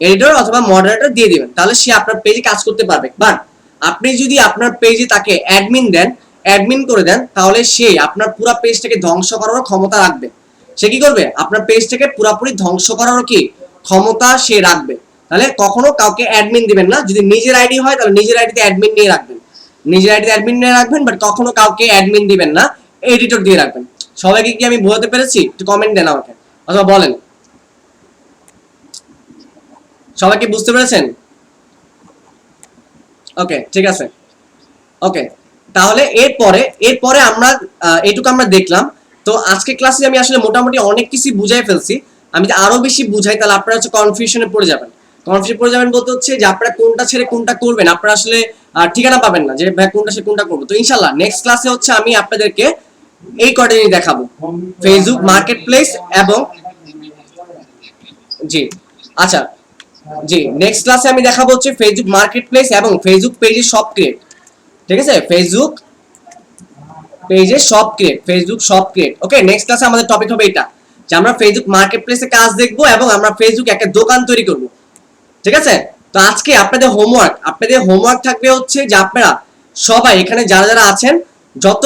এডিটর অথবা মডারেটর দিয়ে দিবেন, তাহলে সে আপনার পেজে কাজ করতে পারবে। বাট আপনি যদি আপনার পেজে তাকে অ্যাডমিন দেন, অ্যাডমিন করে দেন, তাহলে সে আপনার পুরো পেজটাকে ধ্বংস করারও ক্ষমতা রাখবে। সে কি করবে? আপনার পেজটাকে পুরোপুরি ধ্বংস করারও কি ক্ষমতা সে রাখবে। তাহলে কখনো কাউকে অ্যাডমিন দিবেন না। যদি নিজের আইডি হয় তাহলে নিজের আইডিতে অ্যাডমিন নিয়ে রাখবেন, নিজের আইডিতে অ্যাডমিন নিয়ে রাখবেন, বাট কখনো কাউকে অ্যাডমিন দিবেন না, এডিটর দিয়ে রাখবেন। সবাইকে কি আমি বোঝাতে পেরেছি? একটু কমেন্ট দেন আমাকে, অথবা বলেন সবাইকে বুঝতে পেরেছেন? ওকে ঠিক আছে। ওকে, তাহলে এরপরে আমরা এইটুকু আমরা দেখলাম। তো আজকে ক্লাসে আমি আসলে মোটামুটি অনেক কিছু বুঝাই ফেলছি। আমি যদি আরো বেশি বুঝাই তাহলে আপনারা হচ্ছে কনফিউশনে পড়ে যাবেন। কনফিউশন পড়ে যাবেন বলতে হচ্ছে যে আপনারা কোনটা ছেড়ে কোনটা করবেন, আপনারা আসলে ঠিকানা পাবেন না যে ভাই কোনটা ছেড়ে কোনটা করবো। তো ইনশাআল্লাহ নেক্সট ক্লাসে হচ্ছে আমি আপনাদেরকে এই কয়টা জিনিস দেখাবো, ফেসবুক মার্কেট প্লেস এবং জি আচ্ছা জি নেক্সট ক্লাসে আমি দেখাবো হচ্ছে ফেসবুক মার্কেট প্লেস এবং ফেসবুক পেজে শপ ক্রিয়েট, ঠিক আছে। ফেসবুক পেজে shop create, Facebook shop create. Okay, next ক্লাসে আমাদের টপিক হবে এটা যে আমরা ফেসবুক মার্কেট প্লেসে কাজ দেখবো এবং আমরা ফেসবুক একটা দোকান তৈরি করব, ঠিক আছে। তো আজকে আপনাদের হোমওয়ার্ক থাকবে হচ্ছে যে আপনারা সবাই এখানে যারা যারা আছেন, যত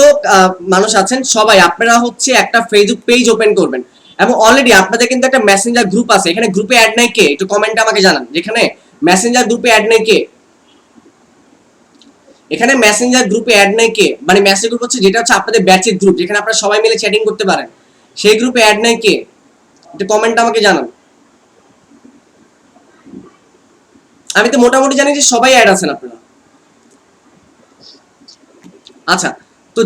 মানুষ আছেন সবাই আপনারা হচ্ছে একটা ফেসবুক পেজ ওপেন করবেন, এবং অলরেডি আপনাদের কিন্তু একটা মেসেঞ্জার গ্রুপ আছে, এখানে গ্রুপে অ্যাড নাই কে? একটু কমেন্টে আমাকে জানান, যেখানে মেসেঞ্জার গ্রুপে অ্যাড নাই কে? এখানে মেসেঞ্জার গ্রুপে অ্যাড নাই কে? মানে মেসেজ গ্রুপ হচ্ছে যেটা হচ্ছে আপনাদের ব্যাচের গ্রুপ, যেখানে আপনারা সবাই মিলে চ্যাটিং করতে পারেন, সেই গ্রুপে অ্যাড নাই কে? একটু কমেন্টে আমাকে জানান। আমি তো মোটামুটি জানি যে সবাই অ্যাড আছেন আপনারা। আচ্ছা, তো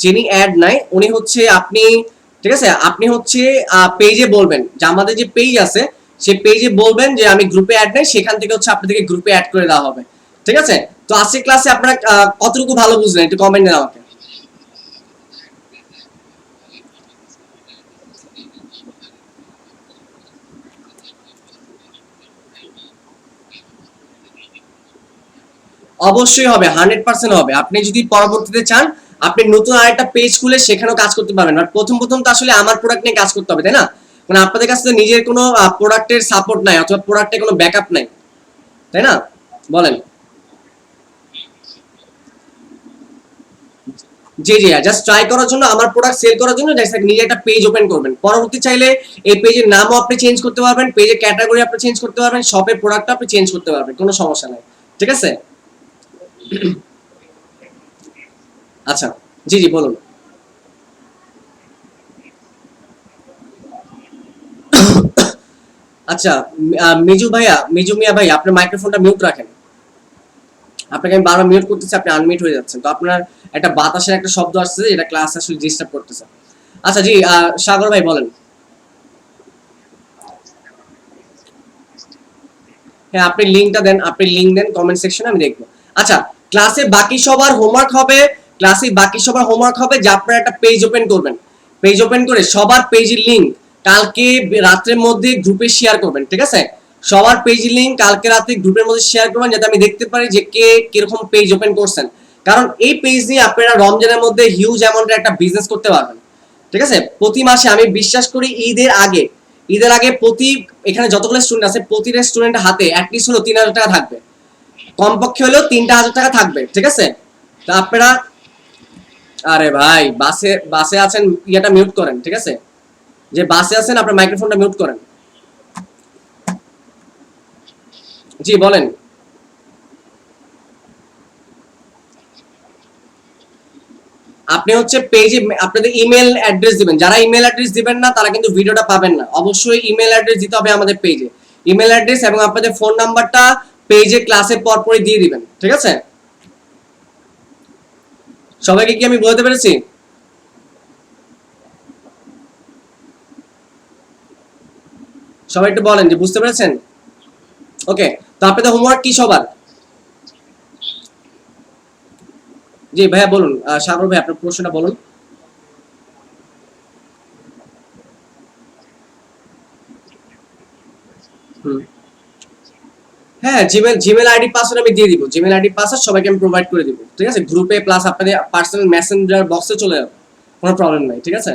যিনি অ্যাড নাই উনি হচ্ছে আপনি, ঠিক আছে, আপনি হচ্ছে পেজে বলবেন যে আমাদের যে পেজ আছে সেই পেজে বলবেন যে আমি গ্রুপে অ্যাড নাই, সেখান থেকে হচ্ছে আপনাদেরকে গ্রুপে অ্যাড করে দেওয়া হবে, ঠিক আছে? তো আজকের ক্লাসে আপনারা কতটুকু ভালো বুঝলেন একটু কমেন্ট দেন আমাকে। অবশ্যই হবে, 100% হবে। আপনি যদি পরবর্তীতে চান আপনি নতুন আরেকটা পেজ খুলে সেখানেও কাজ করতে পারবেন, বাট প্রথম প্রথম তো আসলে আমার প্রোডাক্ট নিয়ে কাজ করতে হবে, তাই না? মানে আপনাদের কাছে তো নিজের কোনো প্রোডাক্টের সাপোর্ট নাই অথবা প্রোডাক্টের কোনো ব্যাকআপ নাই, তাই না? বলেন। জি জি, জাস্ট ট্রাই করার জন্য, আমার প্রোডাক্ট সেল করার জন্য জাস্ট নিজে একটা পেজ ওপেন করবেন। পরবর্তী চাইলে এই পেজের নামও আপনি চেঞ্জ করতে পারবেন, পেজের ক্যাটাগরি আপনি চেঞ্জ করতে পারবেন, শপের প্রোডাক্ট আপনি চেঞ্জ করতে পারবেন, কোনো সমস্যা নাই, ঠিক আছে? আচ্ছা, জি জি বলুন। আচ্ছা, মিজু মিয়া ভাই, আপনার মাইক্রোফোনটা মিউট রাখেন। আপনাকে আমি বারবার মিউট করতেছি, আপনি আনমিউট হয়ে যাচ্ছেন, তো আপনার একটা বাতাসের একটা শব্দ আসছে যেটা ক্লাস আসলে ডিস্টার্ব করতেছে। আচ্ছা জি, সাগর ভাই বলেন। হ্যাঁ, আপনি লিংক দেন কমেন্ট সেকশনে, আমি দেখবো। আচ্ছা, ক্লাসে বাকি সবার হোমওয়ার্ক হবে যে আপনারা একটা পেজ ওপেন করবেন, পেজ ওপেন করে সবার পেজের লিংক কালকে রাত্রের মধ্যে গ্রুপে শেয়ার করবেন, ঠিক আছে? সবার পেজের লিংক কালকে রাতে গ্রুপের মধ্যে শেয়ার করবেন, যাতে আমি দেখতে পারি যে কে কিরকম পেজ ওপেন করছেন, কারণ এই পেজ নিয়ে আপনারা রমজানের মধ্যে হিউজ অ্যামাউন্টের একটা বিজনেস করতে পারবেন, ঠিক আছে? প্রতি মাসে আমি বিশ্বাস করি ঈদের আগে প্রতি, এখানে যতগুলো স্টুডেন্ট আছে প্রতিটা স্টুডেন্টের হাতে অ্যাটলিস্ট হলো 3,000 টাকা থাকবে, কমপক্ষে হলেও 3,000 টাকা থাকবে, ঠিক আছে? তো আপনারা, আরে ভাই বাসে আছেন, ইয়েটা মিউট করেন, ঠিক আছে? যে বাসে আছেন আপনার মাইক্রোফোনটা মিউট করেন। জি বলেন। আপনি হচ্ছে পেজে আপনাদের ইমেল অ্যাড্রেস দিবেন, যারা ইমেল অ্যাড্রেস দিবেন না তারা কিন্তু ভিডিওটা পাবেন না, অবশ্যই ইমেল অ্যাড্রেস দিতে হবে আমাদের পেজে, ইমেল অ্যাড্রেস এবং আপনাদের ফোন নাম্বারটা পেজে ক্লাসের পরপরই দিয়ে দিবেন, ঠিক আছে? সবাইকে কি আমি বলতে পেরেছি? সবাই একটু বলেন যে বুঝতে পেরেছেন। ওকে, তো আপনাদের হোমওয়ার্ক কি সবার? জি ভাইয়া বলুন, সাগর ভাই আপনার প্রশ্নটা বলুন। হুম, হ্যাঁ, জিমেল আইডি পাসওয়ার্ড আমি দিয়ে দিব, জিমেল আইডি পাসওয়ার্ড সবাইকে আমি প্রোভাইড করে দিব, ঠিক আছে? গ্রুপে প্লাস আপনাদের পার্সোনাল মেসেঞ্জার বক্সে চলে যাবে, কোনো প্রবলেম নাই, ঠিক আছে?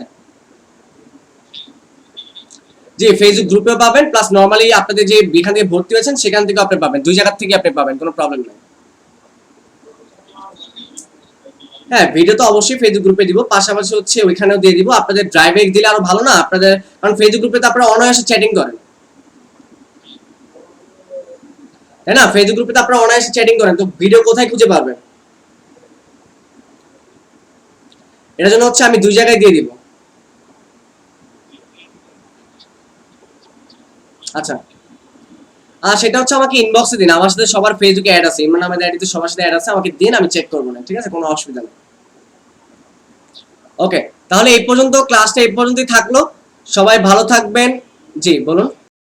জি, ফেসবুক গ্রুপেও পাবেন, প্লাস নরমালি আপনাদের যে যেখান থেকে ভর্তি হয়েছেন সেখান থেকে আপনি পাবেন, দুই জায়গা থেকে আপনি পাবেন, কোনো প্রবলেম নাই। হ্যাঁ, ভিডিও তো অবশ্যই ফেসবুক গ্রুপে দিব, পাশাপাশি হচ্ছে ওইখানেও দিয়ে দিব, আপনাদের ড্রাইভে দিলে আরো ভালো না আপনাদের, কারণ ফেসবুক গ্রুপে তো আপনারা অনায়াসে চ্যাটিং করেন, তাই না? ফেসবুক গ্রুপে তো আপনারা অনায়াসে চ্যাটিং করেন, তো ভিডিও কোথায় খুঁজে পারবেন? এটার জন্য হচ্ছে আমি দুই জায়গায় দিয়ে দিব। আচ্ছা, আর সেটা হচ্ছে আমাকে ইনবক্সে দিন, আমার সাথে সবার ফেসবুকে অ্যাড আছে, ইমরান আহমেদ আইডিতে সবার সাথে অ্যাড আছে, আমাকে দিন, আমি চেক করবো না, ঠিক আছে? কোনো অসুবিধা নেই। ওকে, তাহলে এই পর্যন্ত ক্লাসটা এই পর্যন্তই থাকলো, সবাই ভালো থাকবেন। জি বলুন।